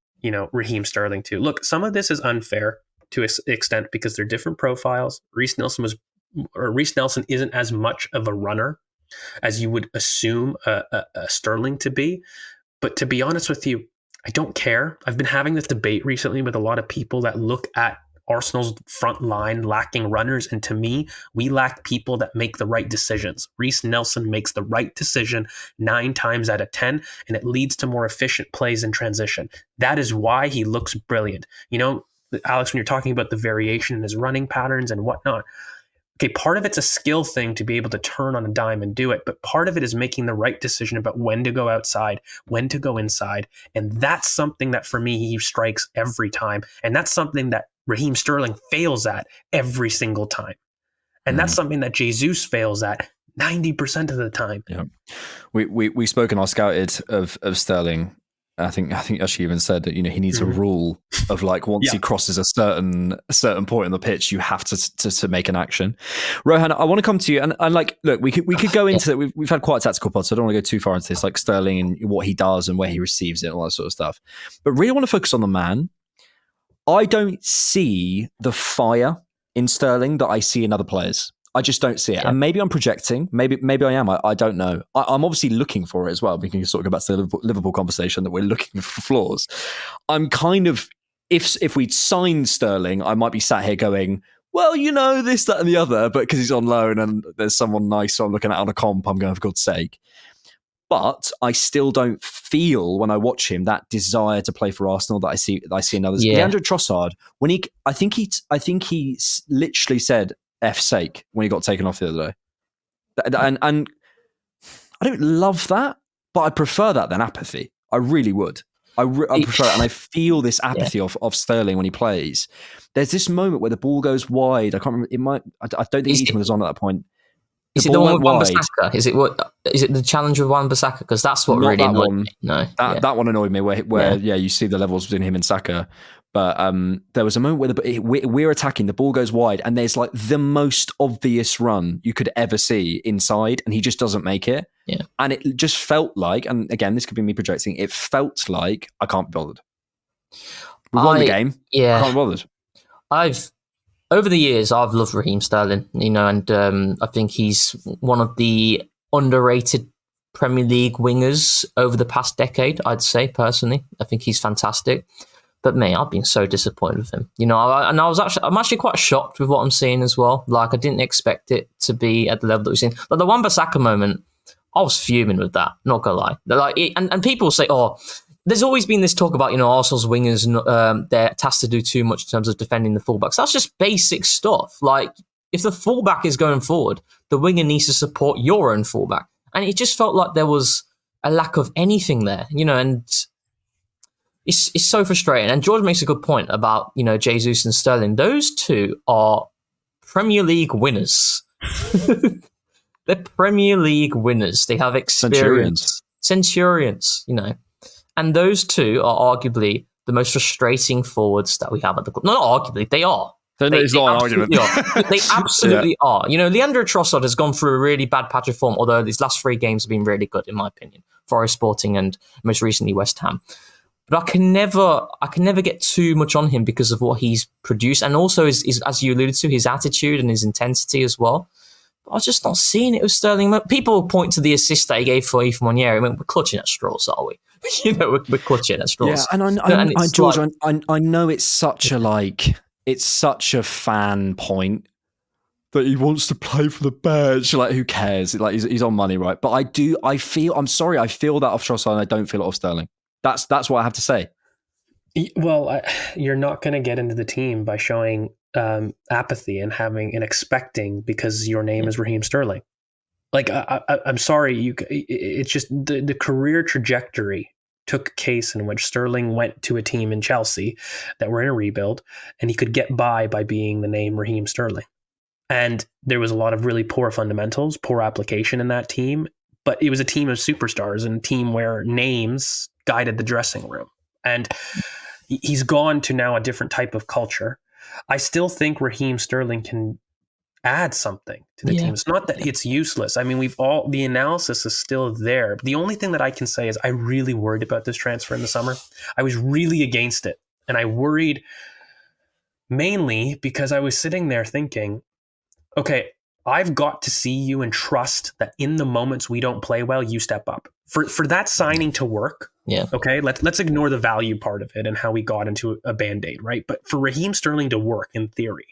Raheem Sterling too. Look, some of this is unfair to an extent because they're different profiles. Reece Nelson isn't as much of a runner as you would assume a Sterling to be. But to be honest with you, I don't care. I've been having this debate recently with a lot of people that look at Arsenal's front line lacking runners. And to me, we lack people that make the right decisions. Reece Nelson makes the right decision 9 times out of 10, and it leads to more efficient plays in transition. That is why he looks brilliant. Alex, when you're talking about the variation in his running patterns and whatnot, okay, part of it's a skill thing to be able to turn on a dime and do it, but part of it is making the right decision about when to go outside, when to go inside, and that's something that for me he strikes every time, and that's something that Raheem Sterling fails at every single time, and that's something that Jesus fails at 90% of the time. Yeah, we spoke in our scouted of Sterling. I think actually even said that he needs a rule of like once he crosses a certain point on the pitch, you have to make an action. Rohan, I want to come to you and like look, we could go into that. We've had quite a tactical pod, so I don't want to go too far into this, like Sterling and what he does and where he receives it and all that sort of stuff. But really, I want to focus on the man. I don't see the fire in Sterling that I see in other players. I just don't see it. Yeah. And maybe I'm projecting. Maybe I am. I don't know. I'm obviously looking for it as well. We can sort of go back to the Liverpool conversation that we're looking for flaws. I'm kind of, if we'd signed Sterling, I might be sat here going, well, this, that, and the other, but because he's on loan and there's someone nice so I'm looking at on a comp, I'm going, for God's sake. But I still don't feel when I watch him that desire to play for Arsenal that I see in others. Yeah. Leandro Trossard, when I think he literally said F's sake when he got taken off the other day. And I don't love that, but I prefer that than apathy. I really would. I prefer it. And I feel this apathy of Sterling when he plays. There's this moment where the ball goes wide. I can't remember. I don't think Ethan was on at that point. Is it the one with Wan-Bissaka? Is it the challenge with Wan-Bissaka? Because that's what really annoyed me. No, that one annoyed me where you see the levels between him and Saka. But there was a moment where we're attacking, the ball goes wide, and there's like the most obvious run you could ever see inside, and he just doesn't make it. Yeah. And it just felt like, and again, this could be me projecting, it felt like I can't be bothered. We won the game. Yeah. I can't be bothered. Over the years, I've loved Raheem Sterling, and I think he's one of the underrated Premier League wingers over the past decade, I'd say, personally. I think he's fantastic. But mate, I've been so disappointed with him. I'm actually quite shocked with what I'm seeing as well. Like, I didn't expect it to be at the level that we've seen. But the Wan-Bissaka moment, I was fuming with that, not gonna lie. And people say, there's always been this talk about, Arsenal's wingers, they're tasked to do too much in terms of defending the fullbacks. That's just basic stuff. Like, if the fullback is going forward, the winger needs to support your own fullback. And it just felt like there was a lack of anything there, and it's so frustrating. And George makes a good point about, Jesus and Sterling. Those two are Premier League winners. They're Premier League winners. They have experience. Centurions, And those two are arguably the most frustrating forwards that we have at the club. Not arguably, they are. It's not an argument. They absolutely are. Leandro Trossard has gone through a really bad patch of form, although these last 3 games have been really good, in my opinion. Forest, Sporting, and most recently West Ham. but I can never get too much on him because of what he's produced, and also his as you alluded to, his attitude and his intensity as well. But I was just not seeing it with Sterling. People point to the assist that he gave for Ethan Mounier. I mean, we're clutching at straws, are we? We're clutching at straws. Yeah, and George, I know it's such a fan point that he wants to play for the bench. Like, who cares? Like, he's on money, right? But I feel that off Trossard, and I don't feel it off Sterling. That's what I have to say. Well, you're not going to get into the team by showing apathy and expecting because your name is Raheem Sterling. Like, I'm sorry, it's just the career trajectory took a case in which Sterling went to a team in Chelsea that were in a rebuild, and he could get by being the name Raheem Sterling. And there was a lot of really poor fundamentals, poor application in that team, but it was a team of superstars and a team where names guided the dressing room. And he's gone to now a different type of culture. I still think Raheem Sterling can add something to the team. It's not that it's useless. I mean, the analysis is still there. The only thing that I can say is I really worried about this transfer in the summer. I was really against it. And I worried mainly because I was sitting there thinking, okay, I've got to see you and trust that in the moments we don't play well, you step up. For that signing to work, okay, let's ignore the value part of it and how we got into a Band-Aid, right? But for Raheem Sterling to work in theory,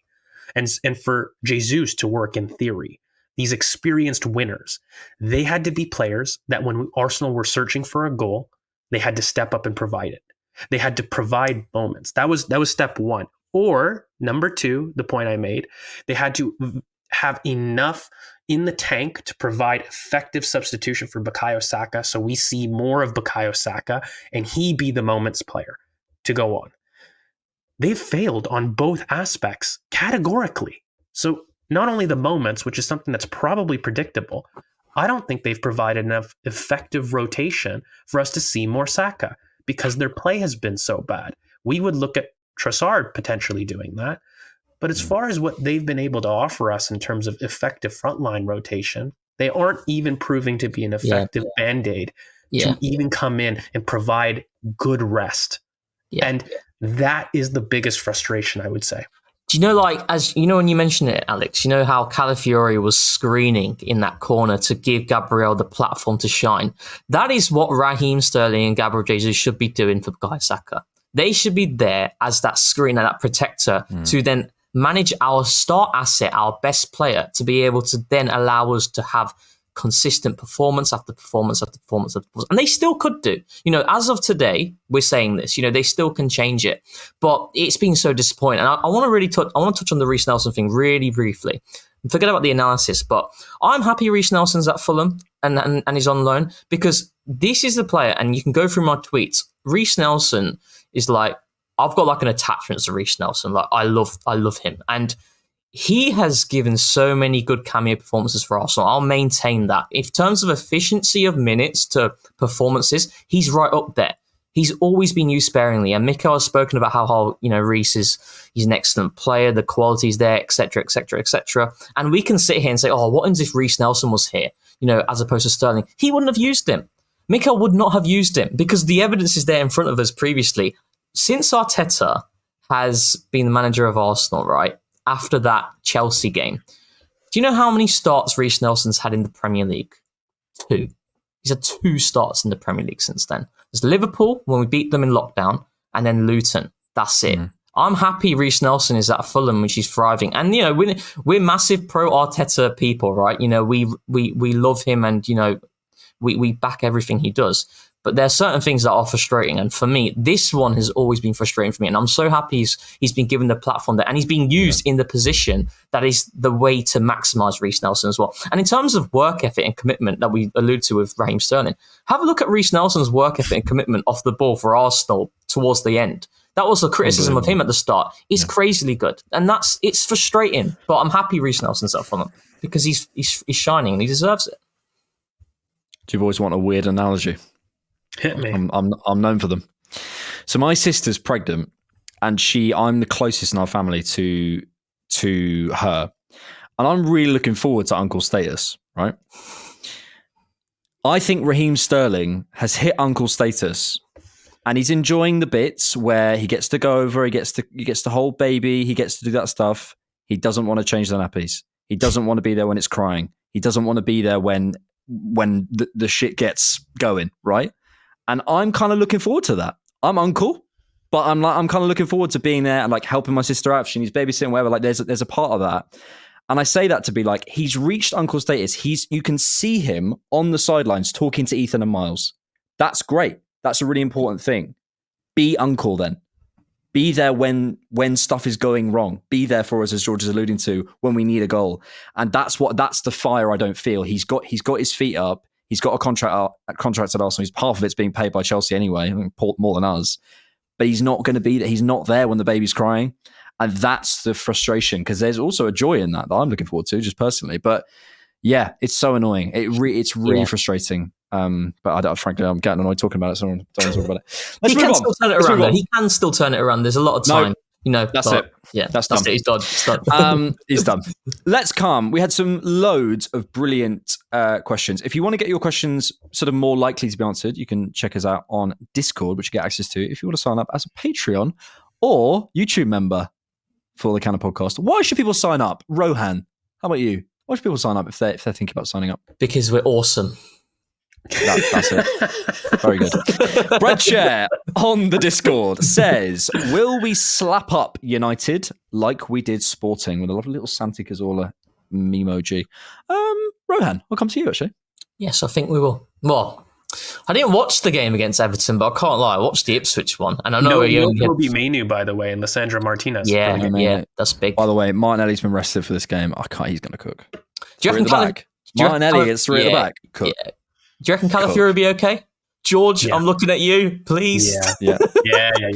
and for Jesus to work in theory, these experienced winners, they had to be players that when Arsenal were searching for a goal, they had to step up and provide it. They had to provide moments. That was step one. Or number two, the point I made, they had to have enough in the tank to provide effective substitution for Bukayo Saka, so we see more of Bukayo Saka and he be the moments player to go on. They've failed on both aspects categorically. So not only the moments, which is something that's probably predictable, I don't think they've provided enough effective rotation for us to see more Saka because their play has been so bad. We would look at Trossard potentially doing that. But as far as what they've been able to offer us in terms of effective frontline rotation, they aren't even proving to be an effective Band-Aid to even come in and provide good rest. And that is the biggest frustration, I would say. Do you know, like, as you know, when you mentioned it, Alex, you know how Calafiori was screening in that corner to give Gabriel the platform to shine? That is what Raheem Sterling and Gabriel Jesus should be doing for Bukayo Saka. They should be there as that screen and that protector to then manage our star asset, our best player, to be able to then allow us to have consistent performance after performance after performance after performance. And they still could do. You know, as of today, we're saying this, you know, they still can change it. But it's been so disappointing. And I want to really touch on the Reece Nelson thing really briefly. Forget about the analysis, but I'm happy Reece Nelson's at Fulham and he's on loan because this is the player, and you can go through my tweets. Reece Nelson is like, I've got like an attachment to Reece Nelson. Like I love him. And he has given so many good cameo performances for Arsenal. I'll maintain that. In terms of efficiency of minutes to performances, he's right up there. He's always been used sparingly. And Mikel has spoken about how you know, Reece he's an excellent player, the quality's there, etc., etc., etc. And we can sit here and say, oh, what happens if Reece Nelson was here, you know, as opposed to Sterling? He wouldn't have used him. Mikel would not have used him because the evidence is there in front of us previously. Since Arteta has been the manager of Arsenal, right, after that Chelsea game, do you know how many starts Reece Nelson's had in the Premier League? 2. He's had 2 starts in the Premier League since then. There's Liverpool, when we beat them in lockdown, and then Luton. That's it. I'm happy Reece Nelson is at Fulham, which is thriving. And, you know, we're massive pro-Arteta people, right? You know, we love him and, you know, we back everything he does. But there are certain things that are frustrating. And for me, this one has always been frustrating for me. And I'm so happy he's been given the platform there. And he's being used in the position that is the way to maximise Reece Nelson as well. And in terms of work ethic and commitment that we allude to with Raheem Sterling, have a look at Reece Nelson's work ethic and commitment off the ball for Arsenal towards the end. That was a criticism of him at the start. It's crazily good. And it's frustrating. But I'm happy Reece Nelson's up for him because he's shining and he deserves it. Do you always want a weird analogy? Hit me. I'm known for them. So my sister's pregnant, and I'm the closest in our family to her, and I'm really looking forward to uncle status. Right? I think Raheem Sterling has hit uncle status and he's enjoying the bits where he gets to go over, he gets to hold baby, he gets to do that stuff. He doesn't want to change the nappies. He doesn't want to be there when it's crying. He doesn't want to be there when the shit gets going, right? And I'm kind of looking forward to that. I'm uncle, but I'm kind of looking forward to being there and like helping my sister out if she needs babysitting, whatever. Like there's a part of that. And I say that to be like, he's reached uncle status. You can see him on the sidelines talking to Ethan and Miles. That's great. That's a really important thing. Be uncle then. Be there when stuff is going wrong. Be there for us, as George is alluding to, when we need a goal. And that's the fire I don't feel. He's got his feet up. He's got a contract at Arsenal. He's half of it's being paid by Chelsea anyway, more than us. But he's not going to be there. He's not there when the baby's crying. And that's the frustration, because there's also a joy in that I'm looking forward to, just personally. But yeah, it's so annoying. It's really frustrating. But frankly, I'm getting annoyed talking about it, so I don't want to talk about it. He can still turn it around. He can still turn it around. There's a lot of time. That's it. Yeah, that's done. It. He's done. He's done. Let's come. We had some loads of brilliant questions. If you want to get your questions sort of more likely to be answered, you can check us out on Discord, which you get access to if you want to sign up as a Patreon or YouTube member for the Cannon Podcast. Why should people sign up? Rohan, how about you? Why should people sign up if they're thinking about signing up? Because we're awesome. That's it. Very good. Breadshare on the Discord says, will we slap up United like we did Sporting, with a lovely little Santi Cazorla memoji? Rohan, I'll come to you actually. Yes, I think we will. Well, I didn't watch the game against Everton, but I can't lie, I watched the Ipswich one, and I know Kobe Mainu, by the way, and Lissandro Martinez. Yeah, that's big. By the way, Martinelli's been rested for this game. He's going to cook. Do you reckon Martinelli is three at the back? Cook. Yeah. Do you reckon Calafiori will be okay? George, I'm looking at you, please. Yeah.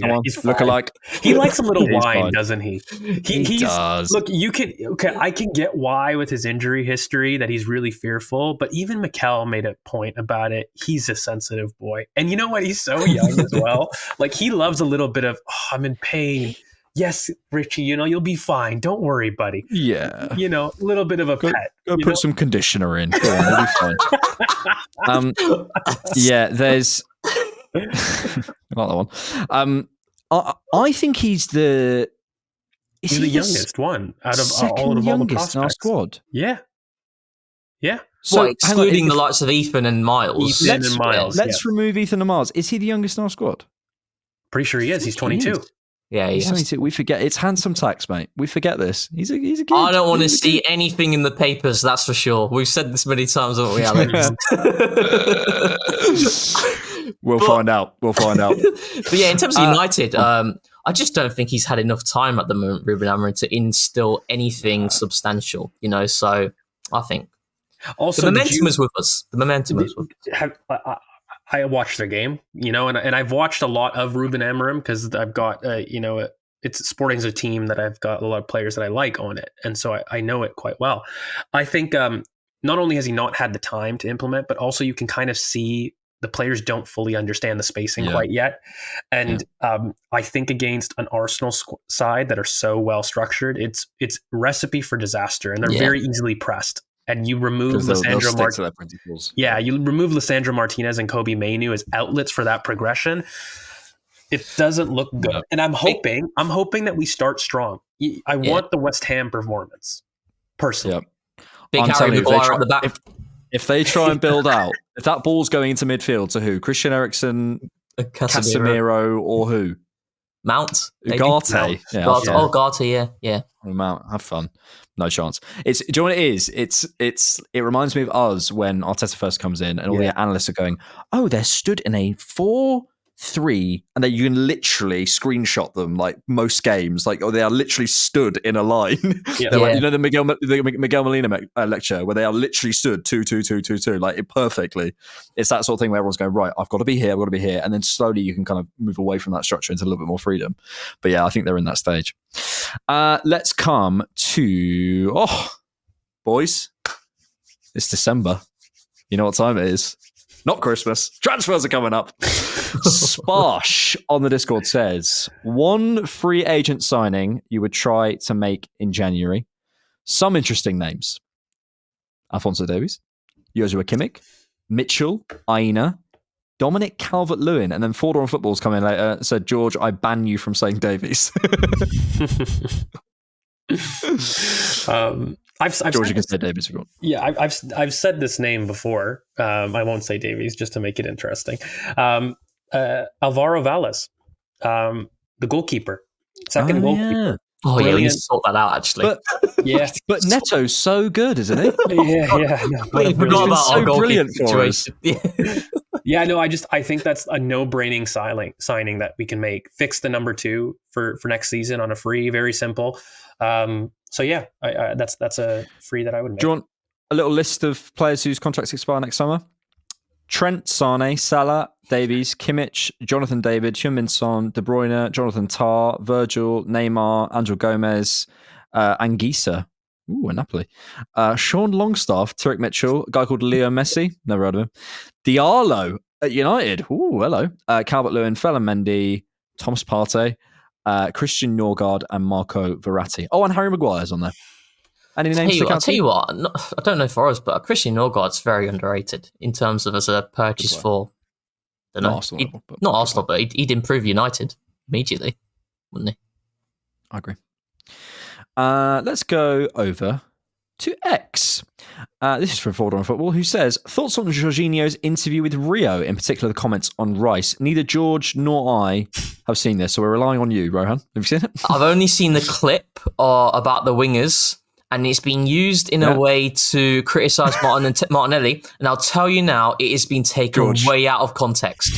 Come on, he's look alike. He likes a little wine, doesn't he? He does. Look, I can get why with his injury history that he's really fearful, but even Mikel made a point about it. He's a sensitive boy. And you know what? He's so young as well. Like, he loves a little bit of, I'm in pain. Yes, Richie, you'll be fine. Don't worry, buddy. Yeah. A little bit of a pet. Go put some conditioner in. Go on, it'll be fine. Yeah, there's... I like that one. I think he's the... He's the youngest one out of all the prospects in our squad. Yeah. So excluding the likes of Ethan and Miles. Let's remove Ethan and Miles. Is he the youngest in our squad? Pretty sure he is. He's 22. Yeah, he's 22. We forget. It's handsome tax, mate. We forget this. He's a kid. I don't want to see anything in the papers, that's for sure. We've said this many times, haven't we, Alex? We'll find out. But yeah, in terms of United, I just don't think he's had enough time at the moment, Ruben Amorim, to instill anything substantial, So I think also the momentum is with us. I watched their game, and I've watched a lot of Ruben Amorim because I've got, it's Sporting's a team that I've got a lot of players that I like on it. And so I know it quite well. I think not only has he not had the time to implement, but also you can kind of see the players don't fully understand the spacing quite yet. And I think against an Arsenal side that are so well structured, it's recipe for disaster, and they're very easily pressed. And you remove Lissandro Martinez. Yeah, you remove Lissandro Martinez and Kobe Mainu as outlets for that progression. It doesn't look good. And I'm hoping that we start strong. I want the West Ham performance, personally. Yep. Big Harry Maguire at the back. If they try and build out, if that ball's going into midfield to who? Christian Eriksen, Casemiro, or who? Mount? Ugarte. Ugarte, yeah. Mount, have fun. No chance. Do you know what it is? It reminds me of us when Arteta first comes in and all the analysts are going, oh, they're stood in a 4-3, and then you can literally screenshot them like most games, like they are literally stood in a line. Like, the Miguel Molina lecture where they are literally stood 2-2-2-2-2, like perfectly. It's that sort of thing where everyone's going, right, I've got to be here, and then slowly you can kind of move away from that structure into a little bit more freedom. But yeah, I think they're in that stage. Let's come to boys, it's December. You know what time it is? Not Christmas. Transfers are coming up. Sparsh on the Discord says, one free agent signing you would try to make in January. Some interesting names: Alphonso Davies, Joshua Kimmich, Mitchell, Aina, Dominic Calvert-Lewin, and then Fordham Football's come in later and said, George, I ban you from saying Davies. George, you can say Davies if you want. Yeah, I've said this name before. I won't say Davies just to make it interesting. Alvaro Valles, the goalkeeper, second goalkeeper. Yeah. Oh, Brilliant. yeah, we need to sort that out, actually. But Neto's so good, isn't he? Yeah. We forgot about so our goalkeeper brilliant for us. situation. Yeah, no, I think that's a no-braining signing that we can make. Fix the number 2 for next season on a free, very simple. So yeah, that's a free that I would make. Do you want a little list of players whose contracts expire next summer? Trent, Sane, Salah, Davies, Kimmich, Jonathan David, Heung-min Son, De Bruyne, Jonathan Tah, Virgil, Neymar, Angel Gomez, Anguissa. Ooh, and Napoli. Sean Longstaff, Tariq Mitchell, a guy called Leo Messi. Never heard of him. Diallo at United. Ooh, hello. Calvert-Lewin, Ferland Mendy, Thomas Partey, Christian Norgard, and Marco Verratti. Oh, and Harry Maguire's on there. Any names to I'll tell you what, I don't know for us, but Christian Norgard's very underrated in terms of as a purchase for, I don't know, not Arsenal, but he'd improve United immediately, wouldn't he? I agree. Let's go over to X. This is from Fordham Football, who says, thoughts on Jorginho's interview with Rio, in particular the comments on Rice. Neither George nor I have seen this, so we're relying on you, Rohan. Have you seen it? I've only seen the clip about the wingers, and it's been used in a way to criticise Martinelli. And I'll tell you now, it has been taken way out of context.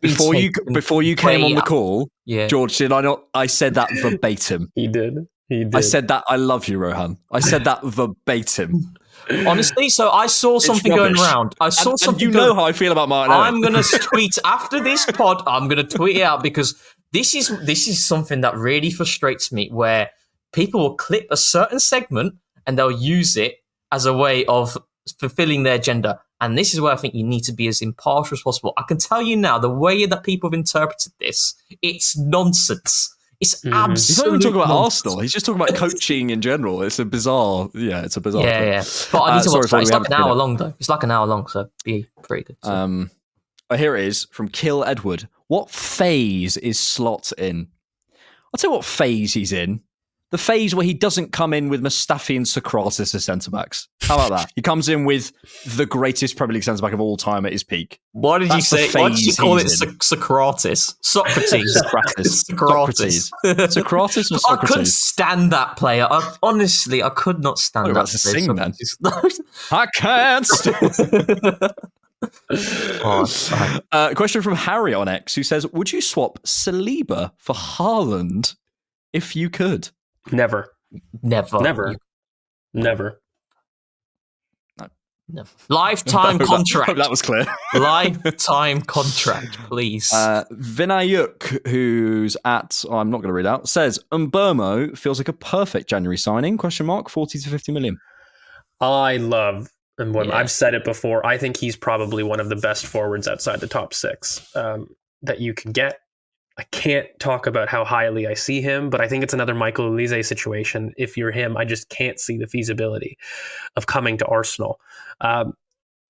Before you came on the call, George, did I not? I said that verbatim. He did. I said that. I love you, Rohan. I said that verbatim. Honestly, so I saw something going around. I saw something. You know how I feel about Martinelli. I'm going to tweet after this pod. I'm going to tweet it out because this is something that really frustrates me. Where people will clip a certain segment and they'll use it as a way of fulfilling their agenda. And this is where I think you need to be as impartial as possible. I can tell you now, the way that people have interpreted this, it's nonsense. It's absolutely. He's not even talking about Arsenal. He's just talking about coaching in general. It's a bizarre. Yeah. Yeah. But I need to watch that. It's like an hour long, though. It's like an hour long, so be pretty good. So. Here it is from Kill Edward. What phase is Slot in? I'll tell you what phase he's in. The phase where he doesn't come in with Mustafi and Socrates as centre-backs. How about that? He comes in with the greatest Premier League centre-back of all time at his peak. Why did you say? Why did you call it Socrates? Socrates. Socrates or Socrates? I couldn't stand that player. Honestly, I could not stand that. About to sing then. I can't stand. Question from Harry on X, who says, would you swap Saliba for Haaland if you could? Never. No. Lifetime contract. That was clear. Lifetime contract, please. Vinayuk, who's at, I'm not going to read out, says, Mbomo feels like a perfect January signing, 40 to 50 million. I love Mbomo. I've said it before. I think he's probably one of the best forwards outside the top 6 that you can get. I can't talk about how highly I see him, but I think it's another Michael Olise situation. If you're him, I just can't see the feasibility of coming to Arsenal.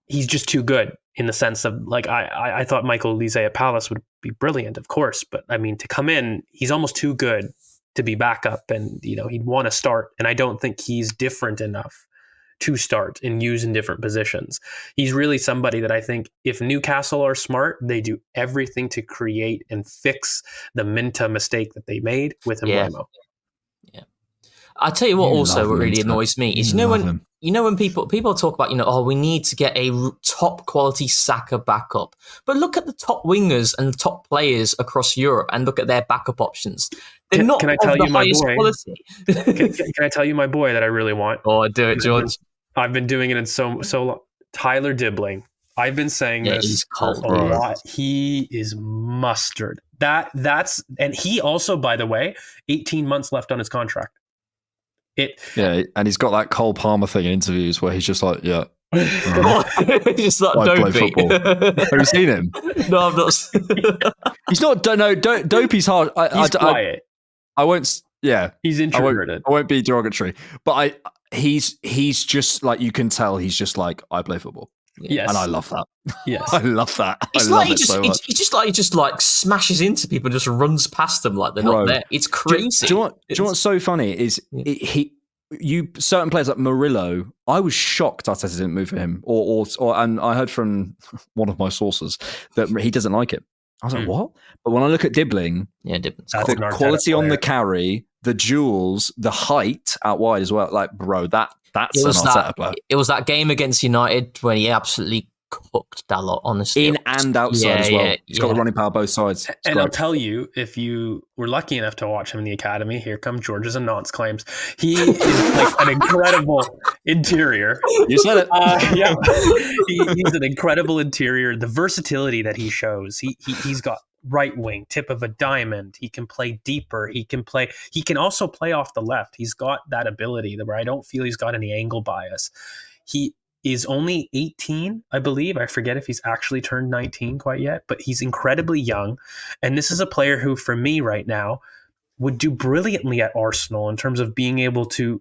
He's just too good in the sense of, like, I thought Michael Olise at Palace would be brilliant, of course, but I mean, to come in, he's almost too good to be backup, and he'd want to start, and I don't think he's different enough to start and use in different positions. He's really somebody that I think if Newcastle are smart, they do everything to create and fix the Minta mistake that they made with Mbeumo. Yeah. I'll tell you what also really annoys me is, when people talk about, we need to get a top quality Saka backup. But look at the top wingers and the top players across Europe and look at their backup options. They're not of the highest quality. Can I tell you my boy that I really want? Oh, do it, George. I've been doing it in so long. Tyler Dibbling. I've been saying this he's cold, a lot. He is mustard. And he also, by the way, 18 months left on his contract. And he's got that Cole Palmer thing in interviews where he's just like, he's just like dopey. Have you seen him? No, I've not. He's not. No, dopey's hard. He's quiet. I won't. Yeah, he's introverted. I won't be derogatory, but he's just like, you can tell he's just like, I play football. Yes. And I love that. Yes. I love that. It's I love like it so much. he just like smashes into people and just runs past them like they're not there. It's crazy. Do you know what's so funny is certain players like Murillo, I was shocked Arteta didn't move for him. And I heard from one of my sources that he doesn't like it. I was like, what? But when I look at Dibbling, the quality on the carry, the duels, the height out wide as well, like, bro, that's an Arteta player. It was that game against United when he absolutely cooked Dalot, honestly. In and outside as well. He's got the running power both sides. And I'll tell you, if you were lucky enough to watch him in the academy, here come George's and Nance claims. He is like an incredible interior. You said it. He's an incredible interior. The versatility that he shows. He's got right wing, tip of a diamond. He can play deeper. He can also play off the left. He's got that ability where I don't feel he's got any angle bias. He is only 18, I believe. I forget if he's actually turned 19 quite yet, but he's incredibly young. And this is a player who, for me right now, would do brilliantly at Arsenal in terms of being able to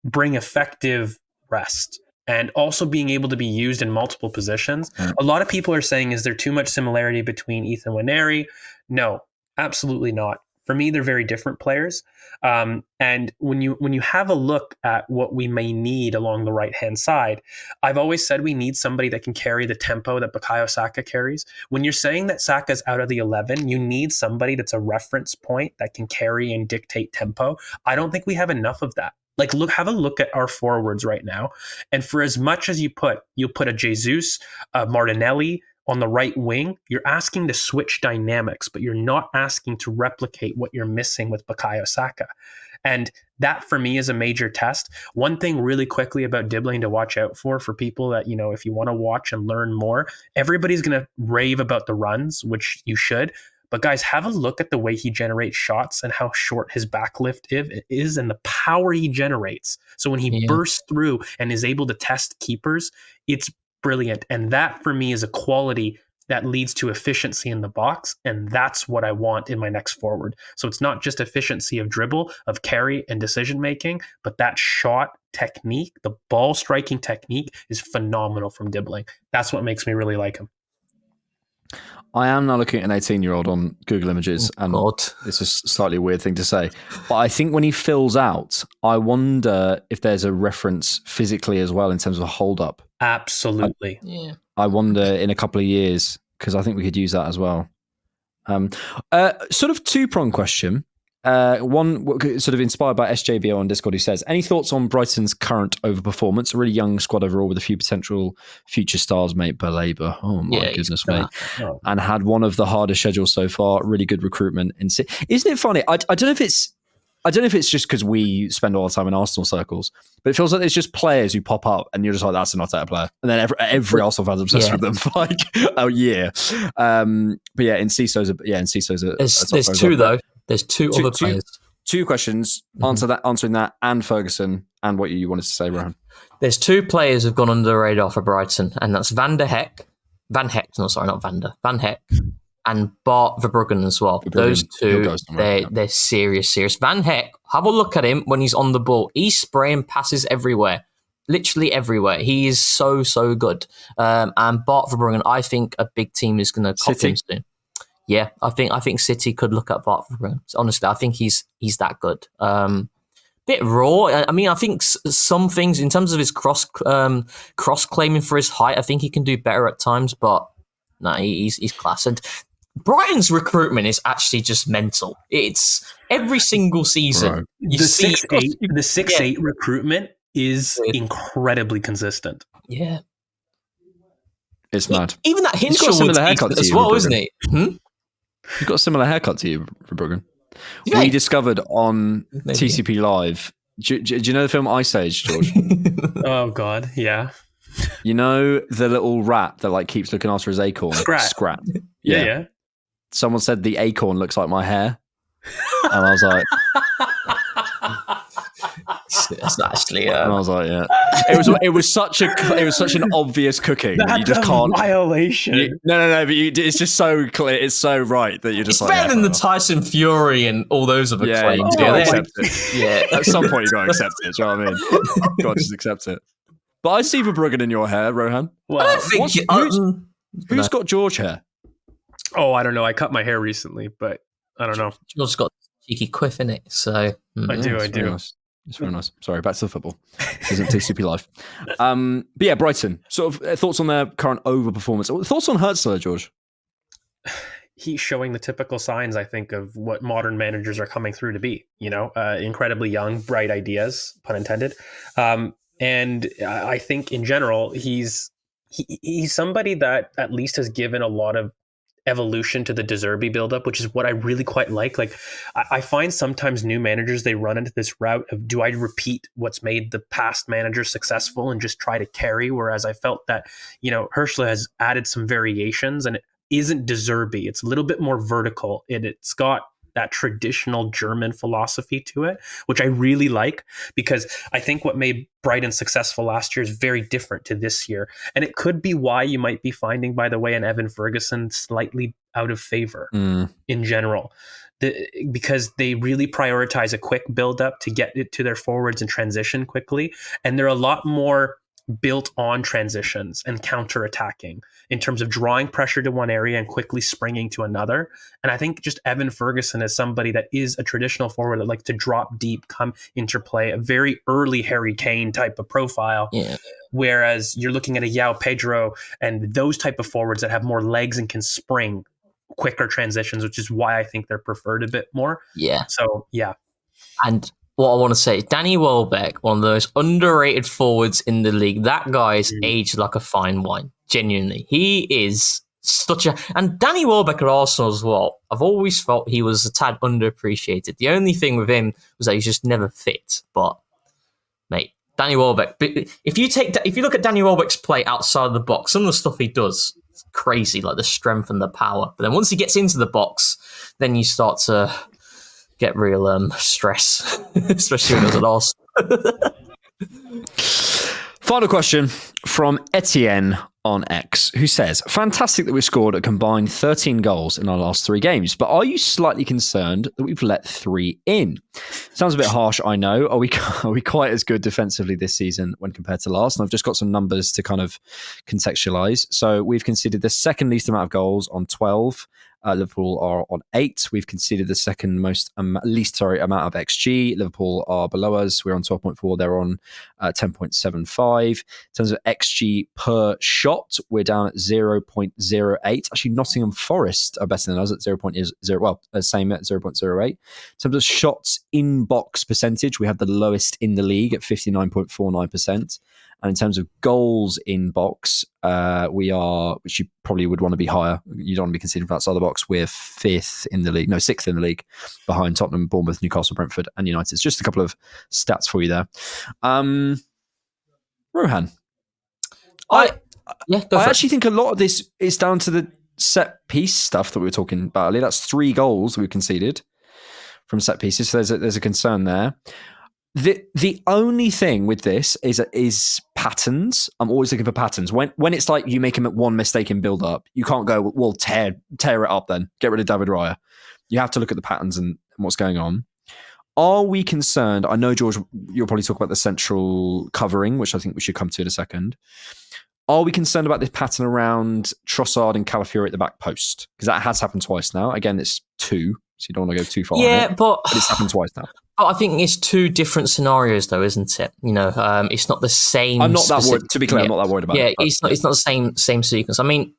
bring effective rest and also being able to be used in multiple positions. A lot of people are saying, is there too much similarity between Ethan Nwaneri? No, absolutely not. For me, they're very different players. And when you have a look at what we may need along the right-hand side, I've always said we need somebody that can carry the tempo that Bukayo Saka carries. When you're saying that Saka's out of the 11, you need somebody that's a reference point that can carry and dictate tempo. I don't think we have enough of that. Like, have a look at our forwards right now. And for as much as you'll put a Jesus, a Martinelli, on the right wing, you're asking to switch dynamics, but you're not asking to replicate what you're missing with Bukayo Saka. And that, for me, is a major test. One thing really quickly about Dibbling to watch out for people that, if you want to watch and learn more, everybody's going to rave about the runs, which you should. But guys, have a look at the way he generates shots and how short his backlift is and the power he generates. So when he bursts through and is able to test keepers, it's brilliant. And that, for me, is a quality that leads to efficiency in the box. And that's what I want in my next forward. So it's not just efficiency of dribble, of carry and decision making, but that shot technique, the ball striking technique is phenomenal from Dibbling. That's what makes me really like him. I am now looking at an 18-year-old on Google Images, and it's a slightly weird thing to say, but I think when he fills out, I wonder if there's a reference physically as well in terms of a hold-up. Absolutely. I wonder in a couple of years, because I think we could use that as well. Sort of two-pronged question. One sort of inspired by SJBO on Discord, who says, any thoughts on Brighton's current overperformance? A really young squad overall with a few potential future stars, mate. Belabor. Oh my goodness, mate. And had one of the hardest schedules so far. Really good recruitment. Isn't it funny? I don't know if it's just because we spend all the time in Arsenal circles, but it feels like it's just players who pop up and you're just like, that's an Arteta player. And then every Arsenal fan's obsessed with them for like a year. But yeah, Enciso's there's two though. There's two other players. Two questions. Answering that, and Ferguson, and what you wanted to say, Rohan. There's two players who've gone under the radar for Brighton, and that's Van Heck, and Bart Verbruggen as well. Those two, they're serious. Van Heck, have a look at him when he's on the ball. He's spraying passes everywhere. Literally everywhere. He is so good. And Bart Verbruggen, I think a big team is going to cop him soon. Yeah, I think City could look at Bart Verbruggen. Honestly, I think he's that good. Bit raw. I mean, I think some things in terms of his cross claiming for his height, I think he can do better at times. But no, he's class. And Brighton's recruitment is actually just mental. It's every single season. The 6'8" recruitment is incredibly consistent. Yeah, it's mad. Even that Hinshaw haircut as well, isn't he? You've got a similar haircut to you, Verbruggen. We discovered on TCP Live. Do you know the film Ice Age, George? Oh God, yeah. You know the little rat that like keeps looking after his acorn? Scrat. Yeah. Someone said the acorn looks like my hair, and I was like, "That's not actually." And I was like, "Yeah." It was such an obvious cooking. That's you just can't violation. No. But it's just so clear. It's so right that you're just. It's better than the Tyson Fury and all those other claims. Accept it. Yeah, at some point you got to accept it. Do you know what I mean? Got to just accept it. But I see Verbruggen in your hair, Rohan. Well, I don't think Who's got George hair? oh, I don't know. I cut my hair recently, but I don't know. George's got a cheeky quiff in it, so I do. It's very nice. It's very nice. Sorry, back to the football. Doesn't take super life. But yeah, Brighton. Sort of thoughts on their current overperformance. Thoughts on Hurtzler, George? He's showing the typical signs, I think, of what modern managers are coming through to be. Incredibly young, bright ideas, pun intended. And I think in general, he's somebody that at least has given a lot of evolution to the De Zerbi buildup, which is what I really quite like. Like, I find sometimes new managers, they run into this route of, do I repeat what's made the past manager successful and just try to carry? Whereas I felt that, Hurtzler has added some variations, and it isn't De Zerbi. It's a little bit more vertical. It's got that traditional German philosophy to it, which I really like, because I think what made Brighton successful last year is very different to this year. And it could be why you might be finding, by the way, an Evan Ferguson slightly out of favor in general. Because they really prioritize a quick build-up to get it to their forwards and transition quickly. And they're a lot more built on transitions and counter-attacking in terms of drawing pressure to one area and quickly springing to another. And I think just Evan Ferguson is somebody that is a traditional forward that likes to drop deep, come interplay, a very early Harry Kane type of profile. Yeah. Whereas you're looking at a João Pedro and those type of forwards that have more legs and can spring quicker transitions, which is why I think they're preferred a bit more. Yeah. So, yeah. And what I want to say, Danny Welbeck, one of the most underrated forwards in the league. That guy is aged like a fine wine. Genuinely. He is such a... And Danny Welbeck at Arsenal as well, I've always felt he was a tad underappreciated. The only thing with him was that he's just never fit. But, mate, Danny Welbeck... If you look at Danny Welbeck's play outside of the box, some of the stuff he does is crazy, like the strength and the power. But then once he gets into the box, then you start to get real stress, especially when it was at Arsenal. Final question from Etienne on X, who says, fantastic that we scored a combined 13 goals in our last 3 games, but are you slightly concerned that we've let 3 in? Sounds a bit harsh, I know. Are we quite as good defensively this season when compared to last? And I've just got some numbers to kind of contextualize. So we've conceded the second least amount of goals on 12. Liverpool are on 8. We've conceded the second least amount of XG. Liverpool are below us. We're on 12.4. They're on 10.75. In terms of XG per shot, we're down at 0.08. Actually, Nottingham Forest are better than us at 0.0. Well, same at 0.08. In terms of shots in box percentage, we have the lowest in the league at 59.49%. And in terms of goals in box, we are, which you probably would want to be higher. You don't want to be considered outside the box. We're 6th in the league, behind Tottenham, Bournemouth, Newcastle, Brentford, and United. It's just a couple of stats for you there. Rohan, I actually think a lot of this is down to the set piece stuff that we were talking about earlier. That's 3 goals we conceded from set pieces. So there's a concern there. The only thing with this is patterns. I'm always looking for patterns. When it's like you make one mistake in build up, you can't go, well, tear it up then. Get rid of David Raya. You have to look at the patterns and what's going on. Are we concerned? I know, George, you'll probably talk about the central covering, which I think we should come to in a second. Are we concerned about this pattern around Trossard and Calafiori at the back post? Because that has happened twice now. Again, it's 2, so you don't want to go too far. Yeah, but it's happened twice now. I think it's 2 different scenarios, though, isn't it? It's not the same. I'm not that worried. To be clear, I'm not that worried about it. Yeah, it's not the same sequence. I mean,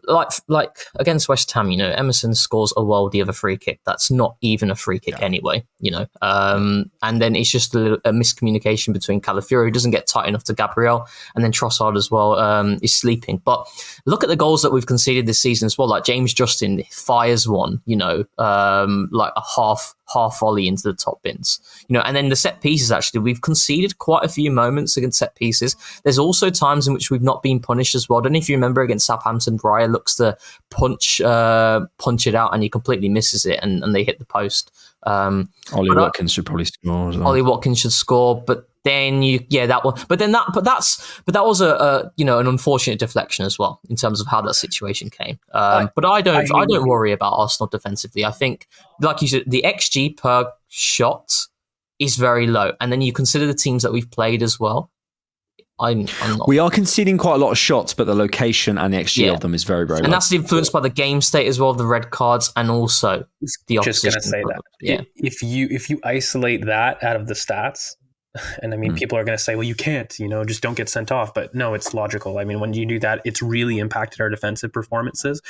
like against West Ham, Emerson scores a worldie of a free kick. That's not even a free kick anyway, and then it's just a miscommunication between Calafiori, who doesn't get tight enough to Gabriel, and then Trossard as well is sleeping. But look at the goals that we've conceded this season as well. Like James Justin fires one, like a half volley into the top bins, and then the set pieces, actually, we've conceded quite a few moments against set pieces. There's also times in which we've not been punished as well. I don't know if you remember against Southampton, Brian looks to punch it out and he completely misses it and they hit the post. Ollie Watkins should probably score as well. Ollie Watkins should score, but then that one. But that was an unfortunate deflection as well in terms of how that situation came. But I don't worry about Arsenal defensively. I think, like you said, the XG per shot is very low, and then you consider the teams that we've played as well. I'm not. We are conceding quite a lot of shots, but the location and the XG Yeah. of them is very, very And low. that's influenced by the game state as well, the red cards, and also the Just opposition. gonna say that. Yeah. If you isolate that out of the stats, and I mean, people are going to say, well, you can't, just don't get sent off. But no, it's logical. I mean, when you do that, it's really impacted our defensive performances.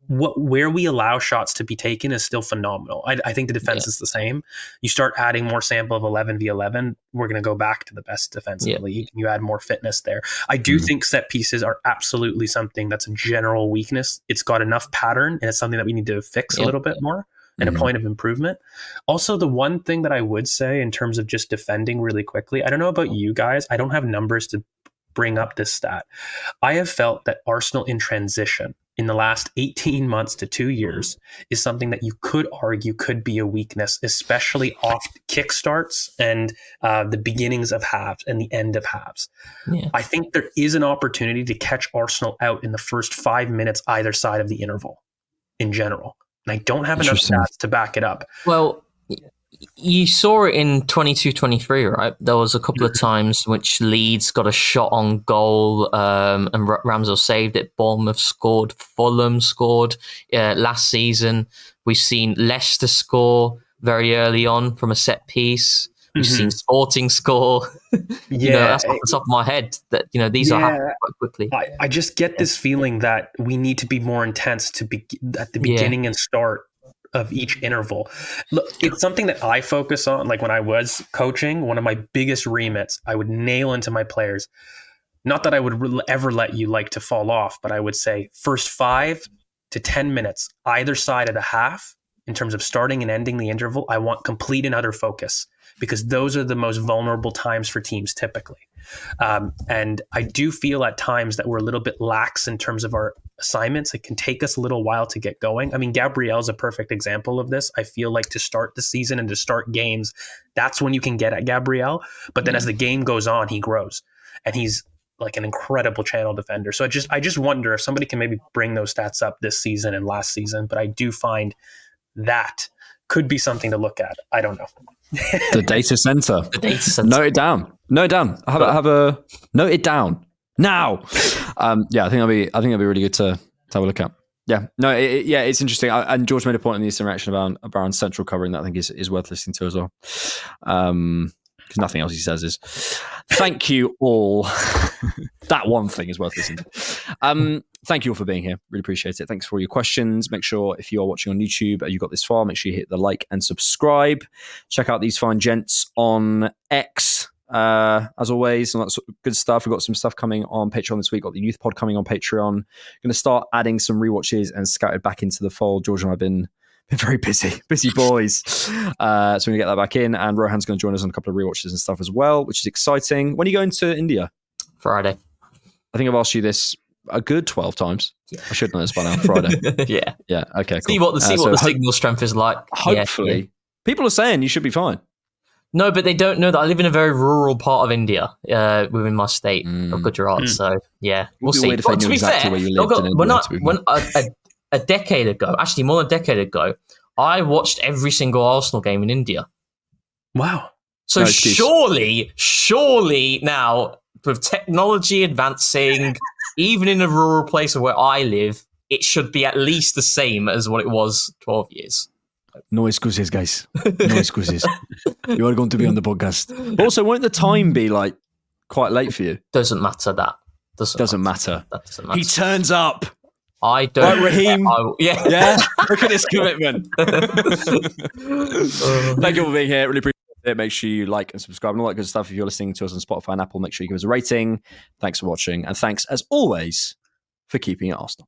Where we allow shots to be taken is still phenomenal. I think the defense is the same. You start adding more sample of 11v11, we're going to go back to the best defense in the league. You add more fitness there. I do think set pieces are absolutely something that's a general weakness. It's got enough pattern, and it's something that we need to fix a little bit more. And a point of improvement. Also, the one thing that I would say in terms of just defending really quickly, I don't know about you guys, I don't have numbers to bring up this stat. I have felt that Arsenal in transition in the last 18 months to 2 years is something that you could argue could be a weakness, especially off kickstarts and the beginnings of halves and the end of halves. Yeah. I think there is an opportunity to catch Arsenal out in the first 5 minutes either side of the interval in general. And I don't have enough stats to back it up. Well, you saw it in 22-23, right? There was a couple of times which Leeds got a shot on goal and Ramsdale saved it. Bournemouth scored. Fulham scored. Last season, we've seen Leicester score very early on from a set piece. We've seen Sporting score. That's off the top of my head. That these are happening quite quickly. I just get this feeling that we need to be more intense at the beginning and start of each interval. Look, it's something that I focus on. Like when I was coaching, one of my biggest remits, I would nail into my players. Not that I would ever let you like to fall off, but I would say first 5 to 10 minutes, either side of the half, in terms of starting and ending the interval, I want complete and utter focus, because those are the most vulnerable times for teams typically. And I do feel at times that we're a little bit lax in terms of our assignments. It can take us a little while to get going. I mean, Gabriel's a perfect example of this. I feel like to start the season and to start games, that's when you can get at Gabriel. But then as the game goes on, he grows. And he's like an incredible channel defender. So I just wonder if somebody can maybe bring those stats up this season and last season. But I do find that could be something to look at. I don't know. The data center. Note it down. Note it down now. I think that'll be really good to have a look at. Yeah, no, it's interesting. And George made a point in the Eastern reaction about central covering that I think is worth listening to as well. Because nothing else he says is thank you all. That one thing is worth listening to. Thank you all for being here. Really appreciate it. Thanks for all your questions. Make sure if you are watching on YouTube and you got this far, make sure you hit the like and subscribe. Check out these fine gents on X. As always, and that's good stuff. We've got some stuff coming on Patreon this week. Got the Youth Pod coming on Patreon. Going to start adding some rewatches and scouted back into the fold. George and I have been very busy boys. So we're going to get that back in. And Rohan's going to join us on a couple of rewatches and stuff as well, which is exciting. When are you going to India? Friday. I think I've asked you this a good 12 times. Yeah. I should know this by now. Friday. Yeah. Okay. Cool. See what the signal strength is like. Hopefully. Yeah. People are saying you should be fine. No, but they don't know that I live in a very rural part of India, within my state of Gujarat. So yeah, we'll see. But to be fair, a decade ago, actually more than a decade ago, I watched every single Arsenal game in India. Wow. So surely now, with technology advancing, even in a rural place where I live, it should be at least the same as what it was 12 years. No excuses, guys. No excuses. You are going to be on the podcast. Also, won't the time be like quite late for you? Doesn't matter. That doesn't matter. That doesn't matter. He turns up. I don't. Right, Raheem. Yeah. Look at this commitment. Thank you for being here. Really appreciate it. Make sure you like and subscribe and all that good stuff. If you're listening to us on Spotify and Apple, make sure you give us a rating. Thanks for watching, and thanks as always for keeping it Arsenal.